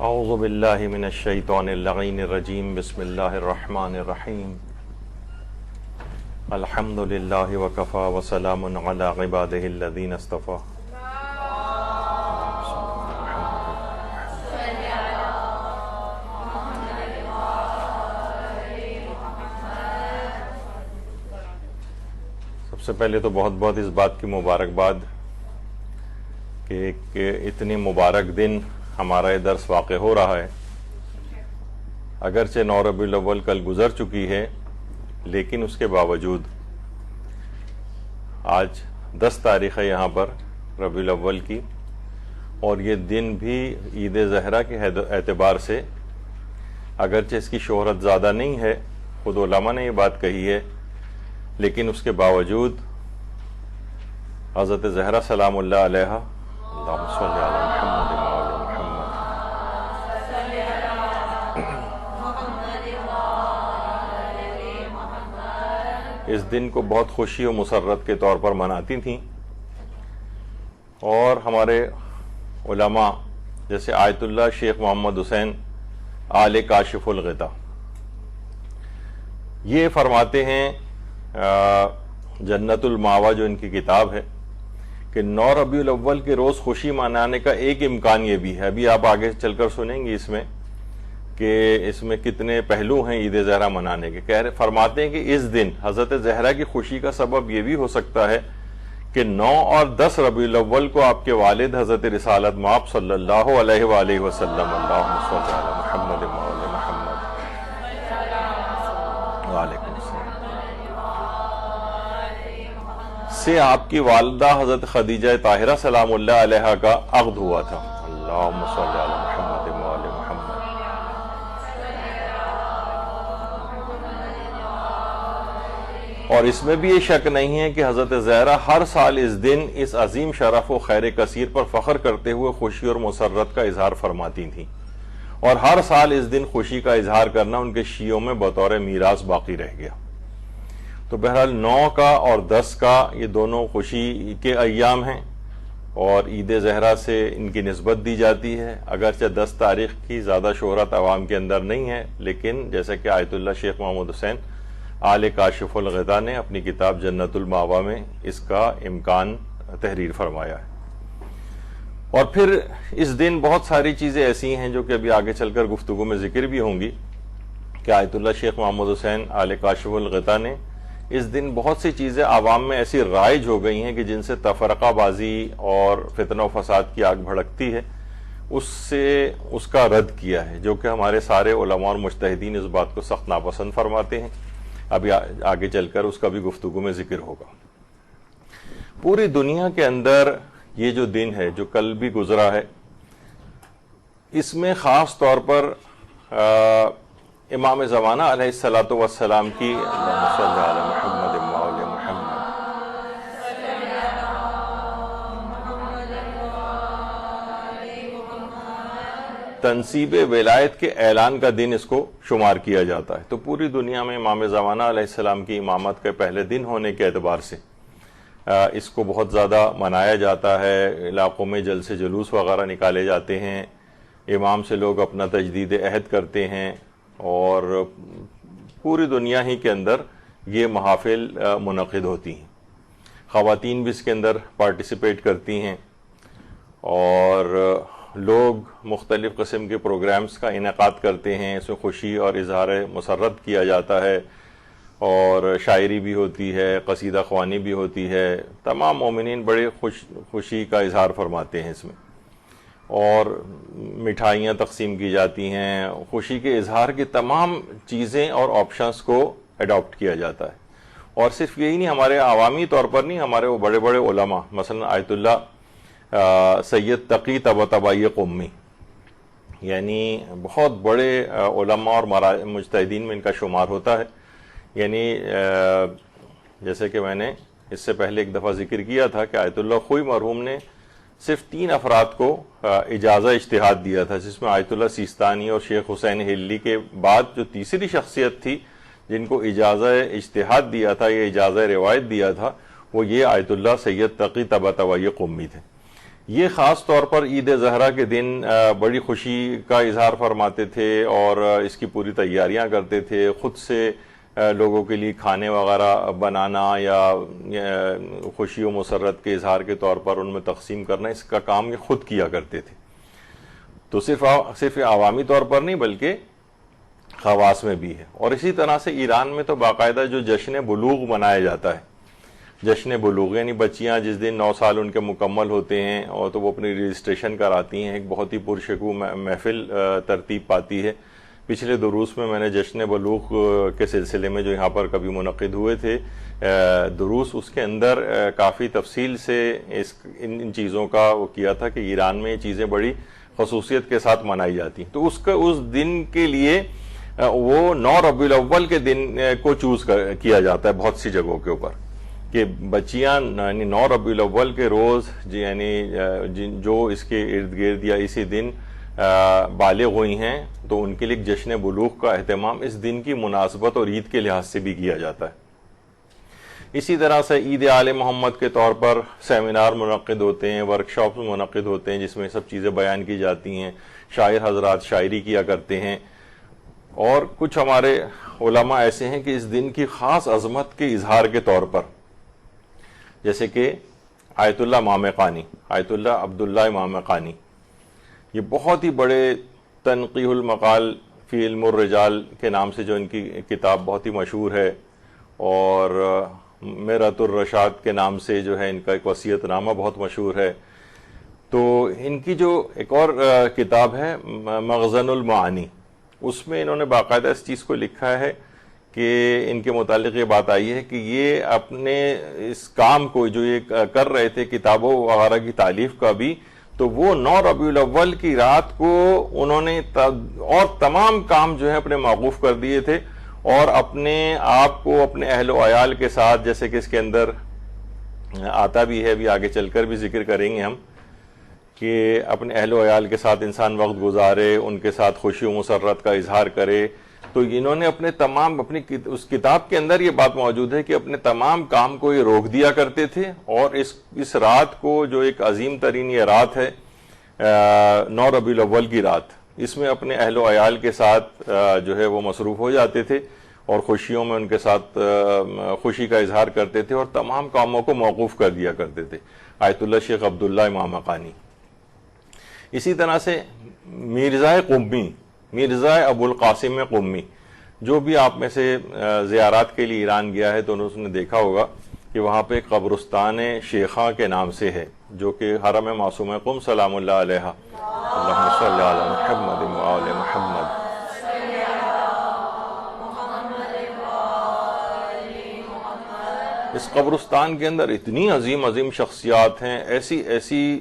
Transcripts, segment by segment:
اعوذ باللہ من الشیطان اللعین الرجیم بسم اللہ الرحمن الرحیم الحمد للہ وکفی وسلام علی عبادہ الذین اصطفی. سب سے پہلے تو بہت بہت اس بات کی مبارکباد کہ اتنے مبارک دن ہمارا یہ درس واقع ہو رہا ہے. اگرچہ 9 ربیع الاول کل گزر چکی ہے، لیکن اس کے باوجود آج 10 تاریخ ہے یہاں پر ربیع الاول کی، اور یہ دن بھی عید زہرا کے اعتبار سے اگرچہ اس کی شہرت زیادہ نہیں ہے، خود علماء نے یہ بات کہی ہے، لیکن اس کے باوجود حضرت زہرا سلام اللہ علیہا اللہم صلی علی محمد وعلی محمد اس دن کو بہت خوشی و مسرت کے طور پر مناتی تھیں. اور ہمارے علماء جیسے آیت اللہ شیخ محمد حسین آل کاشف الغطا یہ فرماتے ہیں، جنت الماوا جو ان کی کتاب ہے، کہ 9 ربیع الاول کے روز خوشی منانے کا ایک امکان یہ بھی ہے. ابھی آپ آگے چل کر سنیں گے اس میں کہ اس میں کتنے پہلو ہیں عید زہرا منانے کے. فرماتے ہیں کہ اس دن حضرت زہرا کی خوشی کا سبب یہ بھی ہو سکتا ہے کہ 9 اور 10 ربیع الاول کو آپ کے والد حضرت رسالت مآب صلی اللہ علیہ وآلہ وسلم اللہم صلی علی محمد وعلی محمد وعلیکم السلام سے آپ کی والدہ حضرت خدیجہ طاہرہ سلام اللہ علیہا کا عقد ہوا تھا. اللہم صلی علی محمد وعلی محمد. اور اس میں بھی یہ شک نہیں ہے کہ حضرت زہرا ہر سال اس دن اس عظیم شرف و خیر کثیر پر فخر کرتے ہوئے خوشی اور مسرت کا اظہار فرماتی تھیں، اور ہر سال اس دن خوشی کا اظہار کرنا ان کے شیعوں میں بطور میراث باقی رہ گیا. تو بہرحال 9 کا اور 10 کا یہ دونوں خوشی کے ایام ہیں، اور عید زہرا سے ان کی نسبت دی جاتی ہے. اگرچہ 10 تاریخ کی زیادہ شہرت عوام کے اندر نہیں ہے، لیکن جیسا کہ آیت اللہ شیخ محمد حسین آل کاشف الغطا نے اپنی کتاب جنت الماوا میں اس کا امکان تحریر فرمایا ہے. اور پھر اس دن بہت ساری چیزیں ایسی ہیں جو کہ ابھی آگے چل کر گفتگو میں ذکر بھی ہوں گی، کہ آیت اللہ شیخ محمد حسین آل کاشف الغطا نے اس دن بہت سی چیزیں عوام میں ایسی رائج ہو گئی ہیں کہ جن سے تفرقہ بازی اور فتنہ و فساد کی آگ بھڑکتی ہے، اس کا رد کیا ہے، جو کہ ہمارے سارے علماء اور مجتہدین اس بات کو سخت ناپسند فرماتے ہیں. ابھی آگے چل کر اس کا بھی گفتگو میں ذکر ہوگا. پوری دنیا کے اندر یہ جو دن ہے جو کل بھی گزرا ہے، اس میں خاص طور پر امام زمانہ علیہ الصلاۃ والسلام کی اللہم صلی علی محمد وعلی محمد تنصیب ولایت کے اعلان کا دن اس کو شمار کیا جاتا ہے. تو پوری دنیا میں امام زمانہ علیہ السلام کی امامت کے پہلے دن ہونے کے اعتبار سے اس کو بہت زیادہ منایا جاتا ہے. علاقوں میں جلسے جلوس وغیرہ نکالے جاتے ہیں، امام سے لوگ اپنا تجدید عہد کرتے ہیں، اور پوری دنیا ہی کے اندر یہ محافل منعقد ہوتی ہیں. خواتین بھی اس کے اندر پارٹیسپیٹ کرتی ہیں، اور لوگ مختلف قسم کے پروگرامز کا انعقاد کرتے ہیں. اس میں خوشی اور اظہار مسرت کیا جاتا ہے، اور شاعری بھی ہوتی ہے، قصیدہ خوانی بھی ہوتی ہے. تمام مومنین بڑے خوشی کا اظہار فرماتے ہیں اس میں، اور مٹھائیاں تقسیم کی جاتی ہیں. خوشی کے اظہار کی تمام چیزیں اور آپشنز کو اڈاپٹ کیا جاتا ہے. اور صرف یہی نہیں، ہمارے عوامی طور پر نہیں، ہمارے وہ بڑے بڑے علماء، مثلا آیت اللہ سید تقی طباطبائی قمی، یعنی بہت بڑے علماء اور مجتہدین میں ان کا شمار ہوتا ہے. یعنی جیسے کہ میں نے اس سے پہلے ایک دفعہ ذکر کیا تھا کہ آیت اللہ خوئی مرحوم نے صرف 3 افراد کو اجازہ اجتہاد دیا تھا، جس میں آیت اللہ سیستانی اور شیخ حسین ہلی کے بعد جو تیسری شخصیت تھی جن کو اجازہ اجتہاد دیا تھا، یہ اجازہ روایت دیا تھا، وہ یہ آیت اللہ سید تقی طباطبائی قمی تھے. یہ خاص طور پر عید زہرا کے دن بڑی خوشی کا اظہار فرماتے تھے اور اس کی پوری تیاریاں کرتے تھے. خود سے لوگوں کے لیے کھانے وغیرہ بنانا یا خوشی و مسرت کے اظہار کے طور پر ان میں تقسیم کرنا، اس کا کام یہ خود کیا کرتے تھے. تو صرف عوامی طور پر نہیں بلکہ خواص میں بھی ہے. اور اسی طرح سے ایران میں تو باقاعدہ جو جشن بلوغ منایا جاتا ہے، جشن بلوغ یعنی بچیاں جس دن 9 سال ان کے مکمل ہوتے ہیں اور تو وہ اپنی رجسٹریشن کراتی ہیں، ایک بہت ہی پرشکوہ محفل ترتیب پاتی ہے. پچھلے دروس میں نے جشن بلوغ کے سلسلے میں جو یہاں پر کبھی منعقد ہوئے تھے دروس، اس کے اندر کافی تفصیل سے ان چیزوں کا وہ کیا تھا کہ ایران میں یہ چیزیں بڑی خصوصیت کے ساتھ منائی جاتی ہیں. تو اس دن کے لیے وہ 9 ربیع الاول کے دن کو چوز کیا جاتا ہے بہت سی جگہوں کے اوپر، کہ بچیاں یعنی 9 ربیع الاول کے روز یعنی جو اس کے ارد گرد یا اسی دن بالغ ہوئی ہیں تو ان کے لیے جشن بلوغ کا اہتمام اس دن کی مناسبت اور عید کے لحاظ سے بھی کیا جاتا ہے. اسی طرح سے عید آل محمد کے طور پر سیمینار منعقد ہوتے ہیں، ورکشاپس منعقد ہوتے ہیں جس میں سب چیزیں بیان کی جاتی ہیں، شاعر حضرات شاعری کیا کرتے ہیں. اور کچھ ہمارے علماء ایسے ہیں کہ اس دن کی خاص عظمت کے اظہار کے طور پر، جیسے کہ آیت اللہ امام قانی، آیت اللہ عبداللہ امام قانی، یہ بہت ہی بڑے تنقیح المقال فی علم الرجال کے نام سے جو ان کی کتاب بہت ہی مشہور ہے، اور میرات الرشاد کے نام سے جو ہے ان کا ایک وصیت نامہ بہت مشہور ہے. تو ان کی جو ایک اور کتاب ہے مخزن المعانی، اس میں انہوں نے باقاعدہ اس چیز کو لکھا ہے کہ ان کے متعلق یہ بات آئی ہے کہ یہ اپنے اس کام کو جو یہ کر رہے تھے کتابوں وغیرہ کی تالیف کا بھی، تو وہ 9 ربیع الاول کی رات کو انہوں نے اور تمام کام جو ہے اپنے موقوف کر دیے تھے، اور اپنے آپ کو اپنے اہل و عیال کے ساتھ، جیسے کہ اس کے اندر آتا بھی ہے، بھی آگے چل کر بھی ذکر کریں گے ہم، کہ اپنے اہل و عیال کے ساتھ انسان وقت گزارے، ان کے ساتھ خوشی و مسرت کا اظہار کرے. تو انہوں نے اپنی اس کتاب کے اندر یہ بات موجود ہے کہ اپنے تمام کام کو یہ روک دیا کرتے تھے، اور اس رات کو جو ایک عظیم ترین یہ رات ہے 9 ربیع الاول کی رات، اس میں اپنے اہل و عیال کے ساتھ جو ہے وہ مصروف ہو جاتے تھے اور خوشیوں میں ان کے ساتھ خوشی کا اظہار کرتے تھے اور تمام کاموں کو موقوف کر دیا کرتے تھے. آیت اللہ شیخ عبداللہ امام قانی. اسی طرح سے مرزا قمی، مرزا ابو القاسم قمی، جو بھی آپ میں سے زیارات کے لیے ایران گیا ہے تو اس نے دیکھا ہوگا کہ وہاں پہ قبرستان شیخہ کے نام سے ہے، جو کہ حرم معصومہ قم سلام اللہ علیہ، اللہم صلی علی محمد و آل محمد. اس قبرستان کے اندر اتنی عظیم شخصیات ہیں، ایسی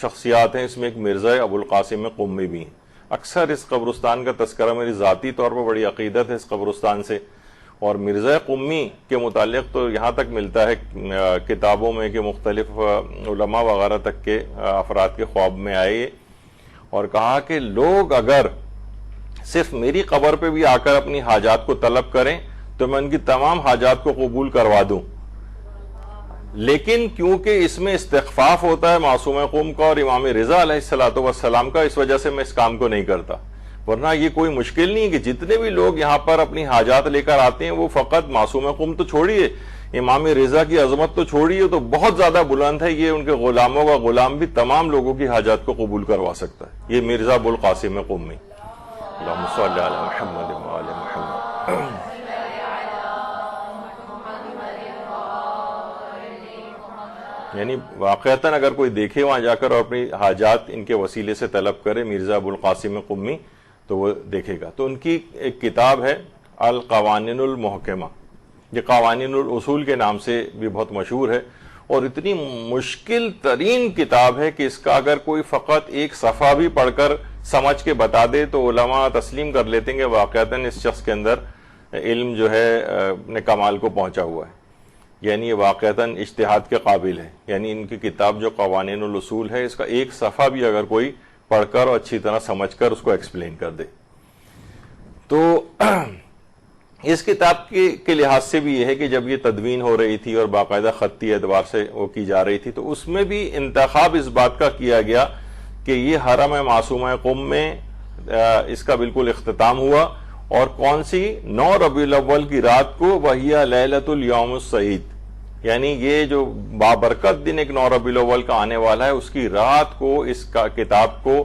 شخصیات ہیں. اس میں ایک مرزا ابو القاسم قمی بھی ہیں. اکثر اس قبرستان کا تذکرہ میری ذاتی طور پر بڑی عقیدت ہے اس قبرستان سے، اور مرزا قمی کے متعلق تو یہاں تک ملتا ہے کتابوں میں کہ مختلف علماء وغیرہ تک کے افراد کے خواب میں آئے اور کہا کہ لوگ اگر صرف میری قبر پہ بھی آ کر اپنی حاجات کو طلب کریں تو میں ان کی تمام حاجات کو قبول کروا دوں، لیکن کیونکہ اس میں استخفاف ہوتا ہے معصوم قوم کا اور امام رضا علیہ السلام کا، اس وجہ سے میں اس کام کو نہیں کرتا. ورنہ یہ کوئی مشکل نہیں کہ جتنے بھی لوگ یہاں پر اپنی حاجات لے کر آتے ہیں وہ فقط معصوم قوم تو چھوڑیے، امام رضا کی عظمت تو چھوڑیے، تو بہت زیادہ بلند ہے. یہ ان کے غلاموں کا غلام بھی تمام لوگوں کی حاجات کو قبول کروا سکتا ہے. یہ مرزا ابو القاسم قمی. اللہم صلی علی محمد و آل محمد. یعنی واقعتاً اگر کوئی دیکھے وہاں جا کر اور اپنی حاجات ان کے وسیلے سے طلب کرے مرزا ابو القاسم قمی تو وہ دیکھے گا. تو ان کی ایک کتاب ہے القوانین المحکمہ، یہ قوانین الاصول کے نام سے بھی بہت مشہور ہے، اور اتنی مشکل ترین کتاب ہے کہ اس کا اگر کوئی فقط ایک صفحہ بھی پڑھ کر سمجھ کے بتا دے تو علماء تسلیم کر لیتے ہیں کہ واقعتاً اس شخص کے اندر علم جو ہے اپنے کمال کو پہنچا ہوا ہے، یعنی یہ واقعتاً اجتہاد کے قابل ہے. یعنی ان کی کتاب جو قوانین الاصول ہے، اس کا ایک صفحہ بھی اگر کوئی پڑھ کر اور اچھی طرح سمجھ کر اس کو ایکسپلین کر دے. تو اس کتاب کے لحاظ سے بھی یہ ہے کہ جب یہ تدوین ہو رہی تھی اور باقاعدہ خطی اعتبار سے وہ کی جا رہی تھی تو اس میں بھی انتخاب اس بات کا کیا گیا کہ یہ حرم معصومہ قم میں اس کا بالکل اختتام ہوا، اور کون سی 9 ربیع الاول کی رات کو، وہی لیلۃ الیوم السعید، یعنی یہ جو بابرکت دن ایک 9 ربیع الاول کا آنے والا ہے اس کی رات کو اس کا کتاب کو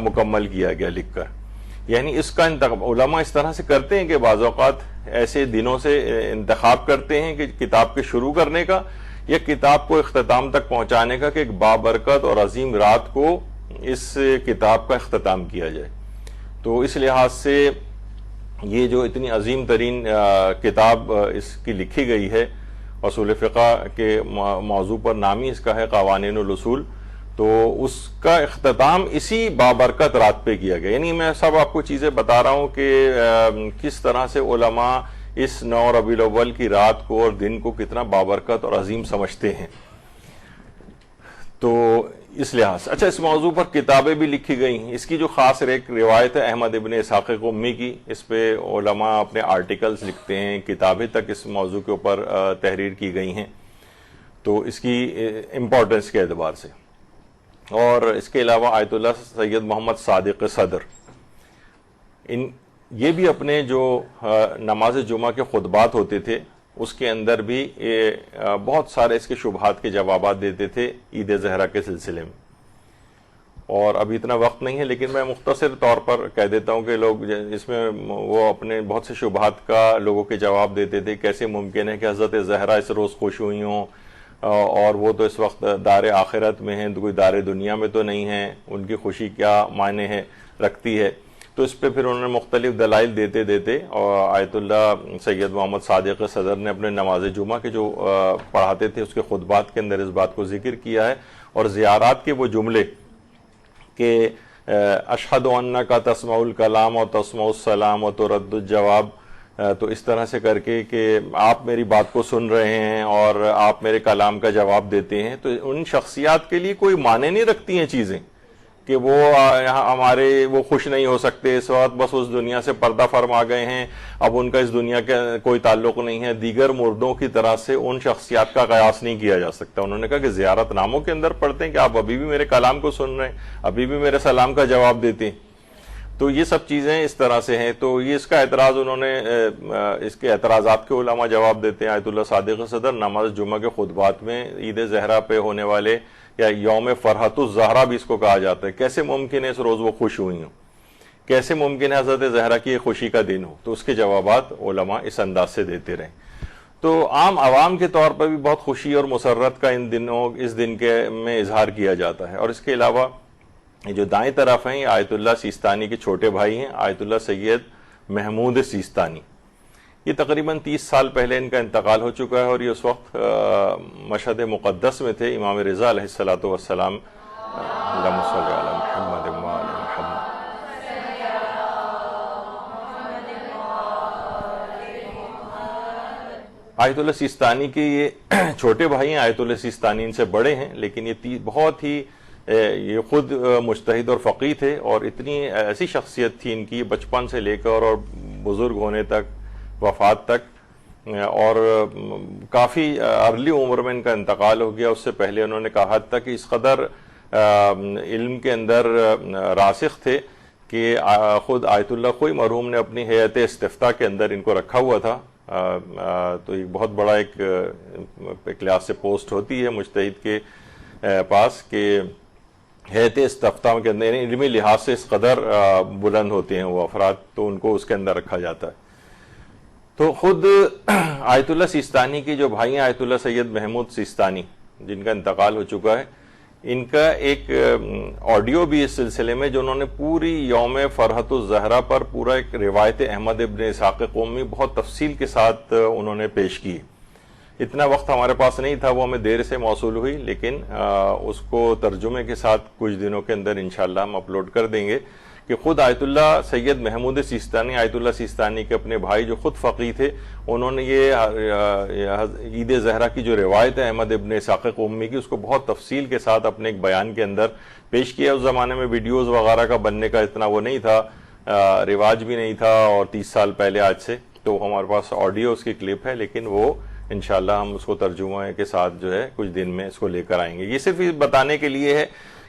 مکمل کیا گیا لکھ کر۔ یعنی اس کا انتخاب علماء اس طرح سے کرتے ہیں کہ بعض اوقات ایسے دنوں سے انتخاب کرتے ہیں کہ کتاب کے شروع کرنے کا یا کتاب کو اختتام تک پہنچانے کا، کہ ایک بابرکت اور عظیم رات کو اس کتاب کا اختتام کیا جائے۔ تو اس لحاظ سے یہ جو اتنی عظیم ترین کتاب اس کی لکھی گئی ہے، اصول فقہ کے موضوع پر نام ہی اس کا ہے قوانین الاصول، تو اس کا اختتام اسی بابرکت رات پہ کیا گیا۔ یعنی میں سب آپ کو چیزیں بتا رہا ہوں کہ کس طرح سے علماء اس 9 ربیع الاول کی رات کو اور دن کو کتنا بابرکت اور عظیم سمجھتے ہیں۔ تو اس لحاظ سے اچھا، اس موضوع پر کتابیں بھی لکھی گئی ہیں۔ اس کی جو خاص ایک روایت ہے احمد ابن اسحاق قمی کی، اس پہ علماء اپنے آرٹیکلز لکھتے ہیں، کتابیں تک اس موضوع کے اوپر تحریر کی گئی ہیں، تو اس کی امپورٹنس کے اعتبار سے۔ اور اس کے علاوہ آیت اللہ سید محمد صادق صدر، یہ بھی اپنے جو نماز جمعہ کے خطبات ہوتے تھے اس کے اندر بھی بہت سارے اس کے شبہات کے جوابات دیتے تھے عید زہرا کے سلسلے میں۔ اور ابھی اتنا وقت نہیں ہے لیکن میں مختصر طور پر کہہ دیتا ہوں کہ لوگ اس میں وہ اپنے بہت سے شبہات کا لوگوں کے جواب دیتے تھے۔ کیسے ممکن ہے کہ حضرت زہرا اس روز خوش ہوئی ہوں، اور وہ تو اس وقت دار آخرت میں ہیں، کوئی دار دنیا میں تو نہیں ہے، ان کی خوشی کیا معنی ہے رکھتی ہے۔ تو اس پہ پھر انہوں نے مختلف دلائل دیتے دیتے اور آیت اللہ سید محمد صادق صدر نے اپنے نماز جمعہ کے جو پڑھاتے تھے اس کے خطبات کے اندر اس بات کو ذکر کیا ہے، اور زیارات کے وہ جملے کہ اشہد انک تسمع الکلام و تسمع السلام و ترد الجواب، تو اس طرح سے کر کے کہ آپ میری بات کو سن رہے ہیں اور آپ میرے کلام کا جواب دیتے ہیں، تو ان شخصیات کے لیے کوئی معنی نہیں رکھتی ہیں چیزیں کہ وہ ہمارے وہ خوش نہیں ہو سکتے اس وقت، بس اس دنیا سے پردہ فرما گئے ہیں، اب ان کا اس دنیا کا کوئی تعلق نہیں ہے۔ دیگر مردوں کی طرح سے ان شخصیات کا قیاس نہیں کیا جا سکتا۔ انہوں نے کہا کہ زیارت ناموں کے اندر پڑھتے ہیں کہ آپ ابھی بھی میرے کلام کو سن رہے ہیں، ابھی بھی میرے سلام کا جواب دیتے ہیں۔ تو یہ سب چیزیں اس طرح سے ہیں، تو یہ اس کا اعتراض انہوں نے اس کے اعتراضات کے علماء جواب دیتے ہیں۔ آیت اللہ صادق صدر نماز جمعہ کے خطبات میں عید زہرا پہ ہونے والے یا یوم فرحت الزہرا بھی اس کو کہا جاتا ہے، کیسے ممکن ہے اس روز وہ خوش ہوئی ہوں، کیسے ممکن ہے حضرت زہرا کی خوشی کا دن ہو، تو اس کے جوابات علماء اس انداز سے دیتے رہے۔ تو عام عوام کے طور پر بھی بہت خوشی اور مسرت کا اس دن کے میں اظہار کیا جاتا ہے۔ اور اس کے علاوہ یہ جو دائیں طرف ہیں یہ آیت اللہ سیستانی کے چھوٹے بھائی ہیں، آیت اللہ سید محمود سیستانی۔ یہ تقریباً 30 سال پہلے ان کا انتقال ہو چکا ہے، اور یہ اس وقت مشہد مقدس میں تھے امام رضا علیہ الصلوۃ والسلام۔ اللہم صلی علی محمد وعلی محمد۔ آیت اللہ سیستانی کے یہ چھوٹے بھائی ہیں، آیت اللہ سیستانی ان سے بڑے ہیں، لیکن یہ بہت ہی یہ خود مجتہد اور فقیہ تھے، اور اتنی ایسی شخصیت تھی ان کی بچپن سے لے کر اور بزرگ ہونے تک، وفات تک، اور کافی ارلی عمر میں ان کا انتقال ہو گیا۔ اس سے پہلے انہوں نے کہا تھا کہ اس قدر علم کے اندر راسخ تھے کہ خود آیت اللہ خوئی مرحوم نے اپنی ہیئت استفتاء کے اندر ان کو رکھا ہوا تھا۔ تو ایک بہت بڑا ایک لحاظ سے پوسٹ ہوتی ہے مجتہد کے پاس کہ ہیئت استفتاء کے اندر علمی لحاظ سے اس قدر بلند ہوتے ہیں وہ افراد، تو ان کو اس کے اندر رکھا جاتا ہے۔ تو خود آیت اللہ سیستانی کی جو بھائی ہیں آیت اللہ سید محمود سیستانی جن کا انتقال ہو چکا ہے، ان کا ایک آڈیو بھی اس سلسلے میں جو انہوں نے پوری یوم فرحت الزہرا پر پورا ایک روایت احمد ابن اسحاق قمی بہت تفصیل کے ساتھ انہوں نے پیش کی۔ اتنا وقت ہمارے پاس نہیں تھا، وہ ہمیں دیر سے موصول ہوئی، لیکن اس کو ترجمے کے ساتھ کچھ دنوں کے اندر انشاءاللہ ہم اپلوڈ کر دیں گے کہ خود آیت اللہ سید محمود سیستانی، آیت اللہ سیستانی کے اپنے بھائی جو خود فقیہ تھے، انہوں نے یہ عید زہرا کی جو روایت ہے احمد ابن اسحاق قمی کی، اس کو بہت تفصیل کے ساتھ اپنے ایک بیان کے اندر پیش کیا۔ اس زمانے میں ویڈیوز وغیرہ کا بننے کا اتنا وہ نہیں تھا، رواج بھی نہیں تھا، اور 30 سال پہلے آج سے تو ہمارے پاس آڈیو اس کی کلپ ہے، لیکن وہ انشاءاللہ ہم اس کو ترجمہ کے ساتھ جو ہے کچھ دن میں اس کو لے کر آئیں گے۔ یہ صرف بتانے کے لیے ہے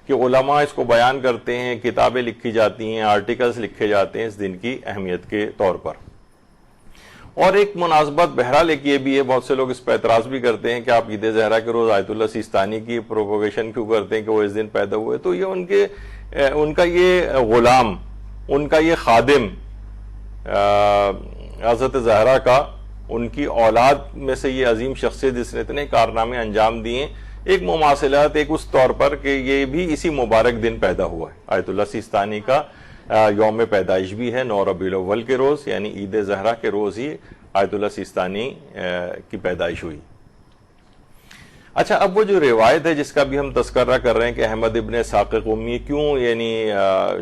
کہ علماء اس کو بیان کرتے ہیں، کتابیں لکھی جاتی ہیں، آرٹیکلز لکھے جاتے ہیں اس دن کی اہمیت کے طور پر۔ اور ایک مناسبت بہرحال ایک یہ بھی ہے، بہت سے لوگ اس پہ اعتراض بھی کرتے ہیں کہ آپ عید زہرا کے روز آیت اللہ سیستانی کی پروپوگیشن کیوں کرتے ہیں کہ وہ اس دن پیدا ہوئے؟ تو یہ ان کا یہ غلام، ان کا یہ خادم حضرت زہرا کا، ان کی اولاد میں سے یہ عظیم شخصیت جس نے اتنے کارنامے انجام دیے، ایک مماثلت ایک اس طور پر کہ یہ بھی اسی مبارک دن پیدا ہوا ہے۔ آیت اللہ سیستانی کا یوم پیدائش بھی ہے 9 ربیع الاول کے روز، یعنی عید زہرا کے روز ہی آیت اللہ سیستانی کی پیدائش ہوئی۔ اچھا، اب وہ جو روایت ہے جس کا بھی ہم تذکرہ کر رہے ہیں کہ احمد ابن اسحاق قمی کیوں یعنی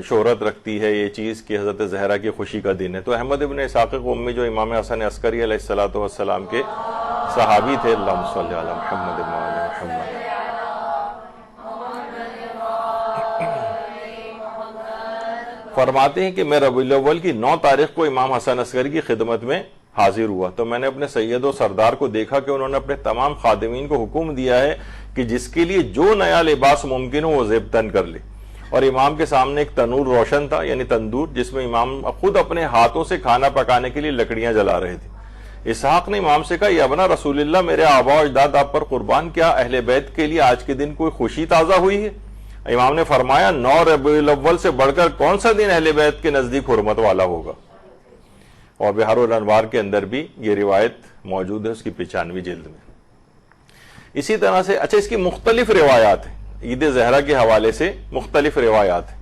شہرت رکھتی ہے یہ چیز کہ حضرت زہرا کی خوشی کا دن ہے، تو احمد ابن اسحاق قمی جو امام حسن عسکری علیہ السلام کے صحابی تھے، اللہم صلی علی محمد و علی محمد، فرماتے ہیں کہ میں ربیع الاول کی 9 تاریخ کو امام حسن عسکری کی خدمت میں حاضر ہوا تو میں نے اپنے سید و سردار کو دیکھا کہ انہوں نے اپنے تمام خادمین کو حکم دیا ہے کہ جس کے لیے جو نیا لباس ممکن ہو وہ زیب تن کر لے، اور امام کے سامنے ایک تنور روشن تھا، یعنی تندور، جس میں امام خود اپنے ہاتھوں سے کھانا پکانے کے لیے لکڑیاں جلا رہے تھے۔ اسحاق نے امام سے کہا، یا ابنا رسول اللہ، میرے آبا و اجداد آپ پر قربان، کیا اہل بیت کے لیے آج کے دن کوئی خوشی تازہ ہوئی ہے؟ امام نے فرمایا، 9 ربیع الاول سے بڑھ کر کون سا دن اہل بیت کے نزدیک حرمت والا ہوگا؟ اور بحار الانوار کے اندر بھی یہ روایت موجود ہے، اس کی 95 جلد میں۔ اسی طرح سے اچھا، اس کی مختلف روایات ہیں، عید زہرا کے حوالے سے مختلف روایات ہیں،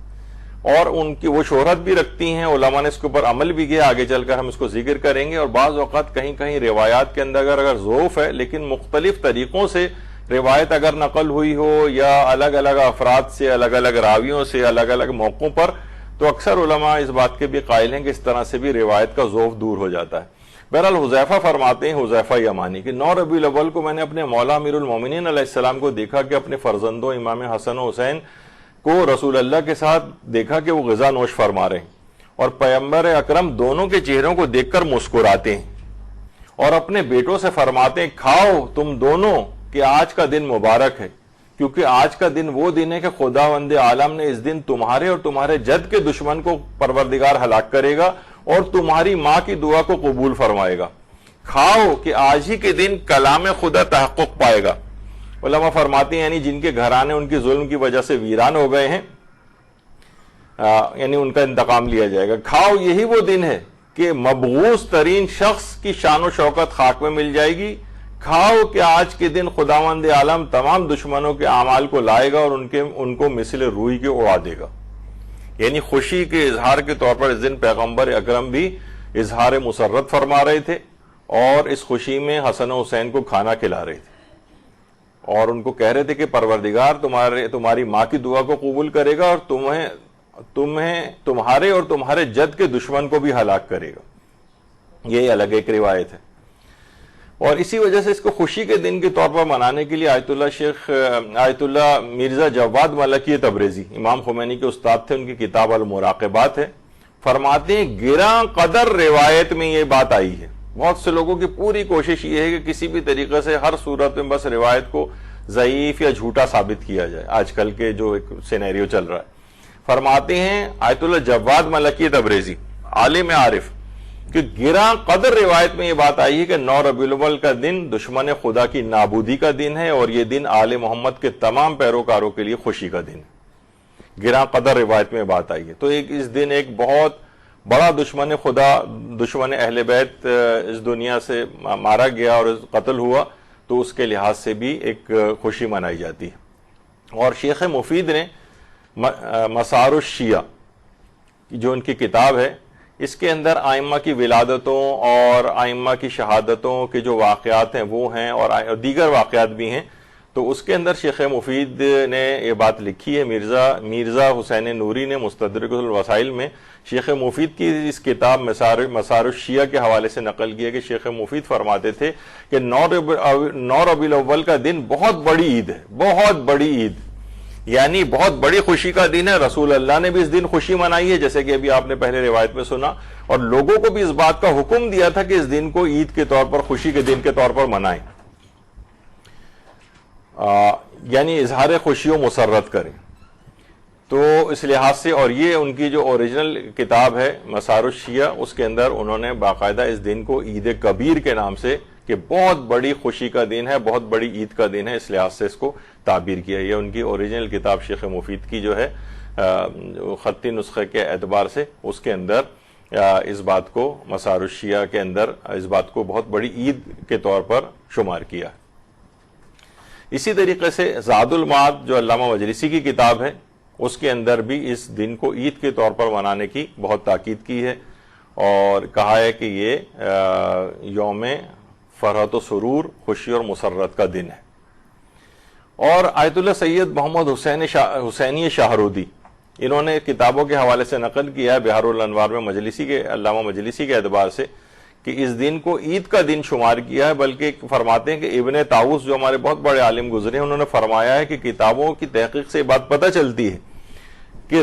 اور ان کی وہ شہرت بھی رکھتی ہیں، علماء نے اس کے اوپر عمل بھی کیا، آگے چل کر ہم اس کو ذکر کریں گے۔ اور بعض اوقات کہیں کہیں روایات کے اندر اگر ضعف ہے، لیکن مختلف طریقوں سے روایت اگر نقل ہوئی ہو یا الگ الگ افراد سے، الگ الگ راویوں سے، الگ الگ موقعوں پر، تو اکثر علماء اس بات کے بھی قائل ہیں کہ اس طرح سے بھی روایت کا ضعف دور ہو جاتا ہے۔ بہرحال حذیفہ فرماتے ہیں، حذیفہ یمانی، کہ 9 ربیع الاول کو میں نے اپنے مولا امیر المومنین علیہ السلام کو دیکھا کہ اپنے فرزندوں امام حسن و حسین کو رسول اللہ کے ساتھ دیکھا کہ وہ غذا نوش فرما رہے ہیں، اور پیغمبر اکرم دونوں کے چہروں کو دیکھ کر مسکراتے ہیں، اور اپنے بیٹوں سے فرماتے ہیں، کھاؤ تم دونوں کہ آج کا دن مبارک ہے، کیونکہ آج کا دن وہ دن ہے کہ خداوند عالم نے اس دن تمہارے اور تمہارے جد کے دشمن کو پروردگار ہلاک کرے گا اور تمہاری ماں کی دعا کو قبول فرمائے گا۔ کھاؤ کہ آج ہی کے دن کلام خدا تحقق پائے گا۔ علماء فرماتے ہیں یعنی جن کے گھرانے ان کی ظلم کی وجہ سے ویران ہو گئے ہیں، یعنی ان کا انتقام لیا جائے گا۔ کھاؤ، یہی وہ دن ہے کہ مبغوث ترین شخص کی شان و شوکت خاک میں مل جائے گی۔ کھاؤ کہ آج کے دن خداوند عالم تمام دشمنوں کے اعمال کو لائے گا اور ان کو مثل روئی کے اڑا دے گا۔ یعنی خوشی کے اظہار کے طور پر اس دن پیغمبر اکرم بھی اظہار مسرت فرما رہے تھے، اور اس خوشی میں حسن و حسین کو کھانا کھلا رہے تھے، اور ان کو کہہ رہے تھے کہ پروردگار تمہاری ماں کی دعا کو قبول کرے گا اور تمہارے اور تمہارے جد کے دشمن کو بھی ہلاک کرے گا۔ یہ الگ ایک روایت ہے، اور اسی وجہ سے اس کو خوشی کے دن کے طور پر منانے کے لیے آیت اللہ مرزا جواد ملکی تبریزی، امام خمینی کے استاد تھے، ان کی کتاب المراقبات ہے، فرماتے ہیں گراں قدر روایت میں یہ بات آئی ہے۔ بہت سے لوگوں کی پوری کوشش یہ ہے کہ کسی بھی طریقے سے ہر صورت میں بس روایت کو ضعیف یا جھوٹا ثابت کیا جائے، آج کل کے جو ایک سینیریو چل رہا ہے۔ فرماتے ہیں آیت اللہ جواد ملکی تبریزی، عالم عارف، کہ گراں قدر روایت میں یہ بات آئی ہے کہ 9 ربیع الاول کا دن دشمن خدا کی نابودی کا دن ہے، اور یہ دن آل محمد کے تمام پیروکاروں کے لیے خوشی کا دن ہے۔ گراں قدر روایت میں بات آئی ہے، تو اس دن ایک بہت بڑا دشمن خدا، دشمن اہل بیت اس دنیا سے مارا گیا اور قتل ہوا، تو اس کے لحاظ سے بھی ایک خوشی منائی جاتی ہے۔ اور شیخ مفید نے مسار الشیعہ جو ان کی کتاب ہے، اس کے اندر آئمہ کی ولادتوں اور آئمہ کی شہادتوں کے جو واقعات ہیں وہ ہیں، اور دیگر واقعات بھی ہیں، تو اس کے اندر شیخ مفید نے یہ بات لکھی ہے۔ مرزا حسین نوری نے مستدرک الوسائل میں شیخ مفید کی اس کتاب مسار الشیعہ کے حوالے سے نقل کیا کہ شیخ مفید فرماتے تھے کہ 9 ربیع الاول کا دن بہت بڑی عید ہے، بہت بڑی عید، یعنی بہت بڑی خوشی کا دن ہے. رسول اللہ نے بھی اس دن خوشی منائی ہے جیسے کہ ابھی آپ نے پہلے روایت میں سنا, اور لوگوں کو بھی اس بات کا حکم دیا تھا کہ اس دن کو عید کے طور پر, خوشی کے دن کے طور پر منائیں, یعنی اظہار خوشی و مسرت کریں. تو اس لحاظ سے, اور یہ ان کی جو اوریجنل کتاب ہے مسار الشیعہ, اس کے اندر انہوں نے باقاعدہ اس دن کو عید کبیر کے نام سے, کہ بہت بڑی خوشی کا دن ہے, بہت بڑی عید کا دن ہے, اس لحاظ سے اس کو تعبیر کیا. یہ ان کی اوریجنل کتاب شیخ مفید کی جو ہے خطی نسخے کے اعتبار سے, اس کے اندر اس بات کو, مسار الشیعہ کے اندر اس بات کو بہت بڑی عید کے طور پر شمار کیا. اسی طریقے سے زاد المعاد جو علامہ مجلسی کی کتاب ہے, اس کے اندر بھی اس دن کو عید کے طور پر منانے کی بہت تاکید کی ہے, اور کہا ہے کہ یہ یوم فرحت و سرور, خوشی اور مسرت کا دن ہے. اور آیت اللہ سید محمد حسینی شاہرودی, انہوں نے کتابوں کے حوالے سے نقل کیا ہے بہار الانوار میں مجلسی کے, علامہ مجلسی کے اعتبار سے, کہ اس دن کو عید کا دن شمار کیا ہے. بلکہ فرماتے ہیں کہ ابن طاووس جو ہمارے بہت بڑے عالم گزرے ہیں, انہوں نے فرمایا ہے کہ کتابوں کی تحقیق سے یہ بات پتہ چلتی ہے کہ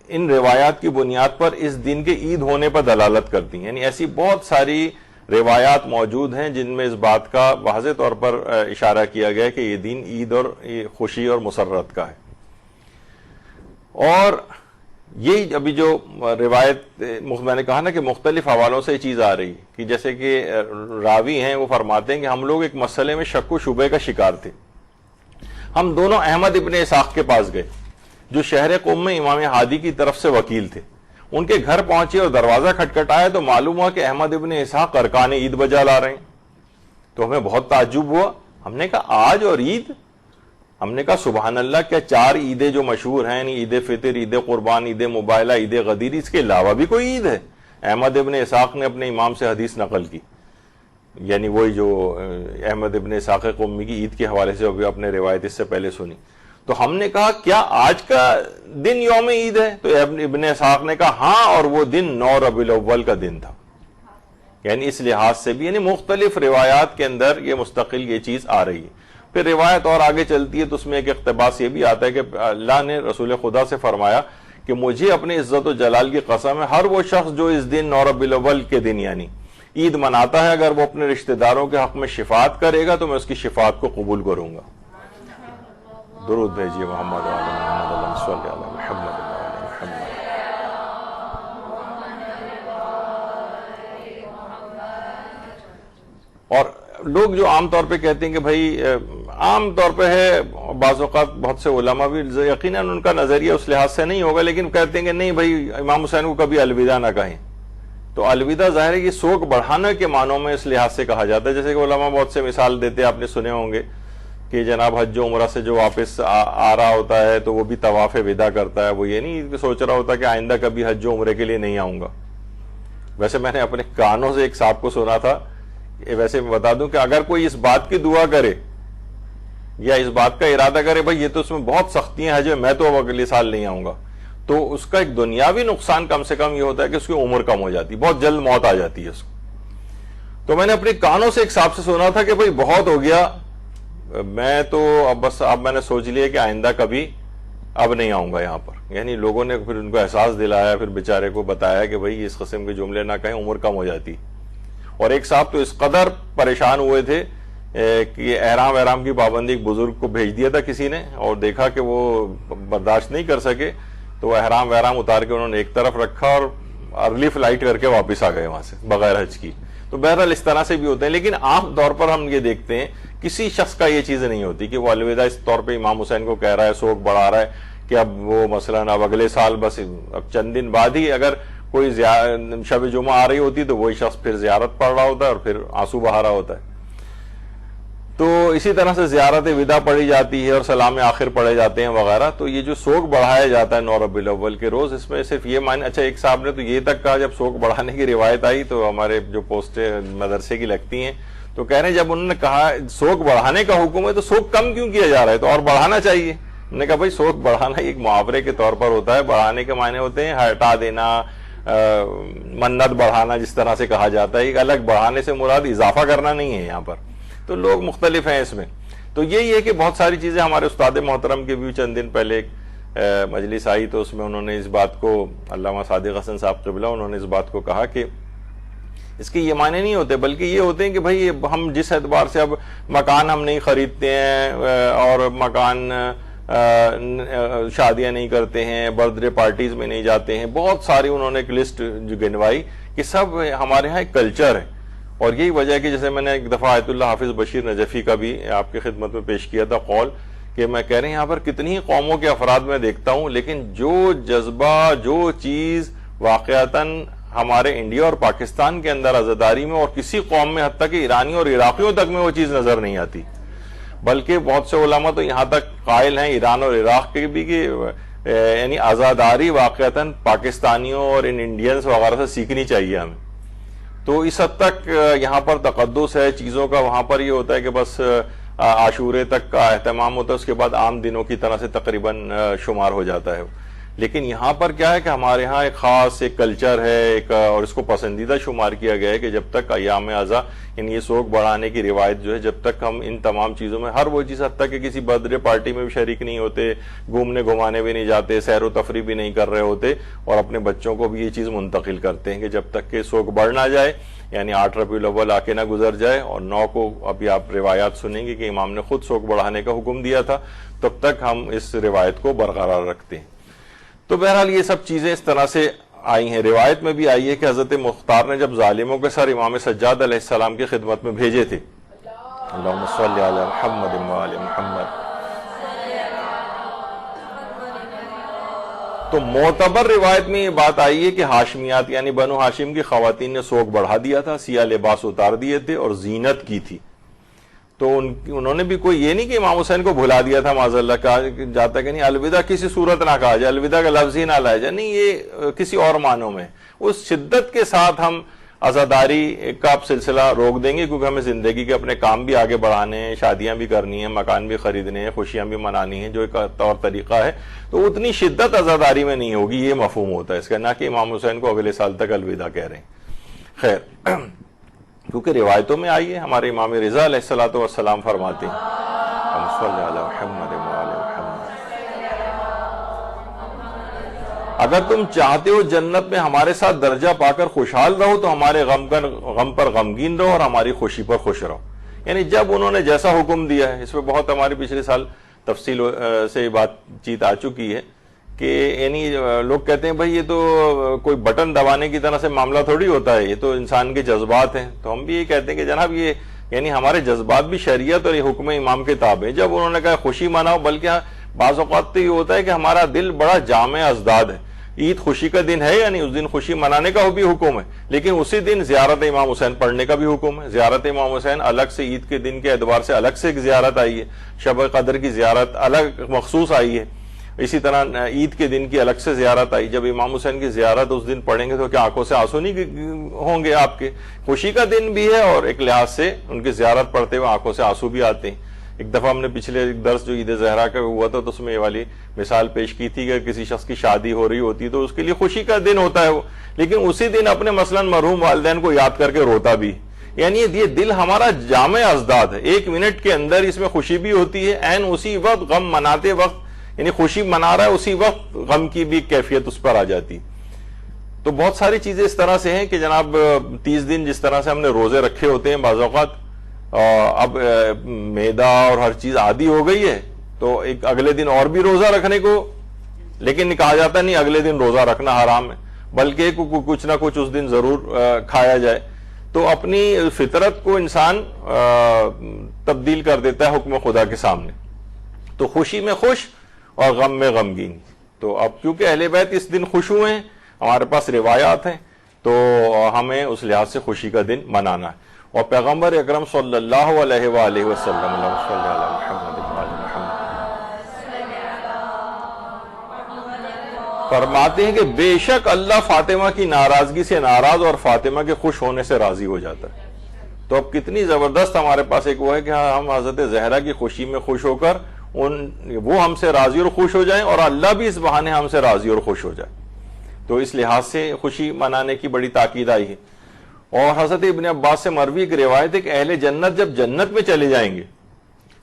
ان روایات کی بنیاد پر اس دن کے عید ہونے پر دلالت کرتی ہیں. یعنی ایسی بہت ساری روایات موجود ہیں جن میں اس بات کا واضح طور پر اشارہ کیا گیا کہ یہ دن عید اور خوشی اور مسرت کا ہے. اور یہ ابھی جو روایت میں نے کہا نا کہ مختلف حوالوں سے یہ چیز آ رہی ہے, کہ جیسے کہ راوی ہیں وہ فرماتے ہیں کہ ہم لوگ ایک مسئلے میں شک و شبے کا شکار تھے. ہم دونوں احمد ابن اسحاق کے پاس گئے جو شہر قم میں امام ہادی کی طرف سے وکیل تھے. ان کے گھر پہنچے اور دروازہ کھٹکھٹایا تو معلوم ہوا کہ احمد ابن اسحاق ارکان عید بجا لا رہے ہیں. تو ہمیں بہت تعجب ہوا. ہم نے کہا آج اور عید؟ ہم نے کہا سبحان اللہ, کیا 4 عیدیں جو مشہور ہیں, یعنی عید فطر, عید قربان, عید مباہلہ, عید غدیر, اس کے علاوہ بھی کوئی عید ہے؟ احمد ابن اسحاق نے اپنے امام سے حدیث نقل کی, یعنی وہی جو احمد ابن اسحاق قمی کی عید کے حوالے سے ابھی اپنے روایت اس سے پہلے سنی. تو ہم نے کہا کیا آج کا دن یوم عید ہے؟ تو ابن اسحاق نے کہا ہاں, اور وہ دن 9 ربیع الاول کا دن تھا. یعنی اس لحاظ سے بھی, یعنی مختلف روایات کے اندر یہ مستقل یہ چیز آ رہی ہے. پھر روایت اور آگے چلتی ہے تو اس میں ایک اقتباس یہ بھی آتا ہے کہ اللہ نے رسول خدا سے فرمایا کہ مجھے اپنی عزت و جلال کی قسم ہے, ہر وہ شخص جو اس دن 9 ربیع الاول کے دن یعنی عید مناتا ہے, اگر وہ اپنے رشتہ داروں کے حق میں شفاعت کرے گا تو میں اس کی شفاعت کو قبول کروں گا. درود بھیجیے محمد و آل محمد, اللہم صلی علی محمد و آل محمد. اور لوگ جو عام طور پہ کہتے ہیں کہ بھائی, عام طور پہ ہے, بعض اوقات بہت سے علماء بھی یقیناً ان کا نظریہ اس لحاظ سے نہیں ہوگا, لیکن کہتے ہیں کہ نہیں بھائی امام حسین کو کبھی الوداع نہ کہیں. تو الوداع ظاہر ہے یہ سوگ بڑھانے کے معنوں میں اس لحاظ سے کہا جاتا ہے. جیسے کہ علماء بہت سے مثال دیتے ہیں, آپ نے سنے ہوں گے کہ جناب حج و عمرہ سے جو واپس آ رہا ہوتا ہے تو وہ بھی طواف وداع کرتا ہے. وہ یہ نہیں سوچ رہا ہوتا کہ آئندہ کبھی حج و عمرے کے لیے نہیں آؤں گا. ویسے میں نے اپنے کانوں سے ایک صاحب کو سنا تھا, ویسے بتا دوں کہ اگر کوئی اس بات کی دعا کرے یا اس بات کا ارادہ کرے بھائی یہ تو اس میں بہت سختیاں ہیں, جو میں تو اگلے سال نہیں آؤں گا, تو اس کا ایک دنیاوی نقصان کم سے کم یہ ہوتا ہے کہ اس کی عمر کم ہو جاتی, بہت جلد موت آ جاتی ہے اس کو. تو میں نے اپنے کانوں سے ایک صاحب سے سنا تھا کہ بھائی بہت ہو گیا, میں تو اب میں نے سوچ لیا کہ آئندہ کبھی اب نہیں آؤں گا یہاں پر. یعنی لوگوں نے پھر ان کو احساس دلایا, پھر بیچارے کو بتایا کہ بھائی اس قسم کے جملے نہ کہیں, عمر کم ہو جاتی. اور ایک صاحب تو اس قدر پریشان ہوئے تھے کہ احرام کی پابندی ایک بزرگ کو بھیج دیا تھا کسی نے, اور دیکھا کہ وہ برداشت نہیں کر سکے, تو وہ احرام اتار کے انہوں نے ایک طرف رکھا اور ارلی فلائٹ کر کے واپس آ گئے وہاں سے بغیر حج کی. تو بہرحال اس طرح سے بھی ہوتے ہیں, لیکن عام طور پر ہم یہ دیکھتے ہیں کسی شخص کا یہ چیز نہیں ہوتی کہ وہ الوداع اس طور پہ امام حسین کو کہہ رہا ہے, سوگ بڑھا رہا ہے کہ اب وہ مثلاً اب اگلے سال بس اب چند دن بعد ہی اگر کوئی شب جمعہ آ رہی ہوتی تو وہی شخص پھر زیارت پڑھ رہا ہوتا ہے اور پھر آنسو بہا رہا ہوتا ہے. تو اسی طرح سے زیارت وداع پڑھی جاتی ہے اور سلام آخر پڑھے جاتے ہیں وغیرہ. تو یہ جو سوگ بڑھایا جاتا ہے 9 ربیع الاول کے روز, اس میں صرف یہ معنی, اچھا ایک صاحب نے تو یہ تک کہا, جب سوگ بڑھانے کی روایت آئی تو ہمارے جو پوسٹیں مدرسے کی لگتی ہیں تو کہہ رہے ہیں جب انہوں نے کہا سوگ بڑھانے کا حکم ہے تو سوگ کم کیوں کیا جا رہا ہے, تو اور بڑھانا چاہیے. ہم نے کہا بھائی سوگ بڑھانا ایک محاورے کے طور پر ہوتا ہے, بڑھانے کے معنی ہوتے ہیں ہٹا دینا, منت بڑھانا جس طرح سے کہا جاتا ہے. ایک الگ بڑھانے سے مراد اضافہ کرنا نہیں ہے یہاں پر. تو لوگ مختلف ہیں اس میں. تو یہی ہے کہ بہت ساری چیزیں ہمارے استاد محترم کے بھی چند دن پہلے ایک مجلس آئی تو اس میں انہوں نے اس بات کو، علامہ صادق حسن صاحب قبلہ، انہوں نے اس بات کو کہا کہ اس کے یہ معنی نہیں ہوتے، بلکہ یہ ہوتے ہیں کہ بھائی ہم جس اعتبار سے اب مکان ہم نہیں خریدتے ہیں اور مکان شادیاں نہیں کرتے ہیں، برتھ ڈے پارٹیز میں نہیں جاتے ہیں، بہت ساری انہوں نے ایک لسٹ جو گنوائی کہ سب ہمارے ہاں ایک کلچر ہے. اور یہی وجہ ہے کہ جیسے میں نے ایک دفعہ آیت اللہ حافظ بشیر نجفی کا بھی آپ کی خدمت میں پیش کیا تھا قول، کہ میں کہہ رہے ہیں یہاں پر کتنی قوموں کے افراد میں دیکھتا ہوں، لیکن جو جذبہ، جو چیز واقعتاً ہمارے انڈیا اور پاکستان کے اندر عزاداری میں اور کسی قوم میں، حتیٰ کہ ایرانی اور عراقیوں تک میں وہ چیز نظر نہیں آتی. بلکہ بہت سے علماء تو یہاں تک قائل ہیں ایران اور عراق کے بھی کہ یعنی عزاداری واقعتاً پاکستانیوں اور ان انڈینز وغیرہ سے سیکھنی چاہیے ہمیں. تو اس حد تک یہاں پر تقدس ہے چیزوں کا. وہاں پر یہ ہوتا ہے کہ بس عاشورے تک کا اہتمام ہوتا ہے، اس کے بعد عام دنوں کی طرح سے تقریباً شمار ہو جاتا ہے. لیکن یہاں پر کیا ہے کہ ہمارے ہاں ایک خاص ایک کلچر ہے ایک، اور اس کو پسندیدہ شمار کیا گیا ہے کہ جب تک ایام اعضا یعنی یہ سوگ بڑھانے کی روایت جو ہے، جب تک ہم ان تمام چیزوں میں ہر وہ چیز، حتیٰ کہ کسی برتھ ڈے پارٹی میں بھی شریک نہیں ہوتے، گھومنے گھمانے بھی نہیں جاتے، سیر و تفریح بھی نہیں کر رہے ہوتے، اور اپنے بچوں کو بھی یہ چیز منتقل کرتے ہیں کہ جب تک کہ سوگ بڑھ نہ جائے، یعنی 8 ربیع الاول آ کے نہ گزر جائے، اور 9 کو ابھی آپ روایات سنیں گے کہ امام نے خود سوگ بڑھانے کا حکم دیا تھا، تب تک ہم اس روایت کو برقرار رکھتے ہیں. تو بہرحال یہ سب چیزیں اس طرح سے آئی ہیں. روایت میں بھی آئی ہے کہ حضرت مختار نے جب ظالموں کے سر امام سجاد علیہ السلام کی خدمت میں بھیجے تھے، اللہم صلی علی محمد و آل محمد، تو معتبر روایت میں یہ بات آئی ہے کہ ہاشمیات یعنی بنو ہاشم کی خواتین نے سوگ بڑھا دیا تھا، سیاہ لباس اتار دیے تھے اور زینت کی تھی. تو انہوں نے بھی کوئی یہ نہیں کہ امام حسین کو بھلا دیا تھا، معاذ اللہ کہا جاتا کہ نہیں الوداع کسی صورت نہ کہا جائے، الوداع کا لفظ ہی نہ لایا جائے، نہیں یہ کسی اور معنوں میں اس شدت کے ساتھ ہم عزاداری کا سلسلہ روک دیں گے، کیونکہ ہمیں زندگی کے اپنے کام بھی آگے بڑھانے ہیں، شادیاں بھی کرنی ہیں، مکان بھی خریدنے ہیں، خوشیاں بھی منانی ہیں، جو ایک طور طریقہ ہے. تو اتنی شدت عزاداری میں نہیں ہوگی، یہ مفہوم ہوتا ہے اس کا، نہ کہ امام حسین کو اگلے سال تک الوداع کہہ رہے ہیں. خیر، کیونکہ روایتوں میں آئی ہے، ہمارے امام رضا علیہ الصلوۃ والسلام فرماتے ہیں صلی اللہ محمد و آل محمد، اگر تم چاہتے ہو جنت میں ہمارے ساتھ درجہ پا کر خوشحال رہو تو ہمارے غم پر غمگین رہو اور ہماری خوشی پر خوش رہو. یعنی جب انہوں نے جیسا حکم دیا ہے، اس میں بہت ہمارے پچھلے سال تفصیل سے بات چیت آ چکی ہے کہ یعنی لوگ کہتے ہیں بھائی یہ تو کوئی بٹن دبانے کی طرح سے معاملہ تھوڑی ہوتا ہے، یہ تو انسان کے جذبات ہیں. تو ہم بھی یہ کہتے ہیں کہ جناب یہ یعنی ہمارے جذبات بھی شریعت اور یہ حکم امام کے تابع ہیں. جب انہوں نے کہا خوشی مناؤ، بلکہ بعض اوقات تو یہ ہوتا ہے کہ ہمارا دل بڑا جامع ازداد ہے. عید خوشی کا دن ہے، یعنی اس دن خوشی منانے کا بھی حکم ہے، لیکن اسی دن زیارت امام حسین پڑھنے کا بھی حکم ہے. زیارت امام حسین الگ سے عید کے دن کے اعتبار سے الگ سے ایک زیارت آئی ہے، شب قدر کی زیارت الگ مخصوص آئی ہے. اسی طرح عید کے دن کی الگ سے زیارت آئی. جب امام حسین کی زیارت اس دن پڑھیں گے تو کیا آنکھوں سے آنسو نہیں ہوں گے آپ کے؟ خوشی کا دن بھی ہے اور ایک لحاظ سے ان کی زیارت پڑھتے ہوئے آنکھوں سے آنسو بھی آتے ہیں. ایک دفعہ ہم نے پچھلے درس جو عید زہرا کا ہوا تھا تو اس میں یہ والی مثال پیش کی تھی کہ کسی شخص کی شادی ہو رہی ہوتی تو اس کے لیے خوشی کا دن ہوتا ہے وہ، لیکن اسی دن اپنے مثلاً مرحوم والدین کو یاد کر کے روتا بھی. یعنی یہ دل ہمارا جامع ازداد ہے، 1 منٹ کے اندر اس میں خوشی بھی ہوتی ہے، عین اسی وقت غم مناتے وقت یعنی خوشی منا رہا ہے اسی وقت غم کی بھی کیفیت اس پر آ جاتی. تو بہت ساری چیزیں اس طرح سے ہیں کہ جناب 30 دن جس طرح سے ہم نے روزے رکھے ہوتے ہیں، بعض اوقات اب میدا اور ہر چیز عادی ہو گئی ہے تو ایک اگلے دن اور بھی روزہ رکھنے کو، لیکن کہا جاتا نہیں اگلے دن روزہ رکھنا حرام ہے، بلکہ کچھ نہ کچھ اس دن ضرور کھایا جائے. تو اپنی فطرت کو انسان تبدیل کر دیتا ہے حکم خدا کے سامنے. تو خوشی میں خوش اور غم میں غمگین. تو اب کیونکہ اہل بیت اس دن خوش ہوئے ہیں، ہمارے پاس روایات ہیں، تو ہمیں اس لحاظ سے خوشی کا دن منانا ہے. اور پیغمبر اکرم صلی اللہ علیہ وآلہ وسلم اللہم صلی علی محمد و آل محمد فرماتے ہیں کہ بے شک اللہ فاطمہ کی ناراضگی سے ناراض اور فاطمہ کے خوش ہونے سے راضی ہو جاتا ہے. تو اب کتنی زبردست ہمارے پاس ایک وہ ہے کہ ہم حضرت زہرا کی خوشی میں خوش ہو کر وہ ہم سے راضی اور خوش ہو جائیں، اور اللہ بھی اس بہانے ہم سے راضی اور خوش ہو جائے. تو اس لحاظ سے خوشی منانے کی بڑی تاکید آئی ہے. اور حضرت ابن عباس سے مروی ایک روایت ہے کہ اہل جنت جب جنت میں چلے جائیں گے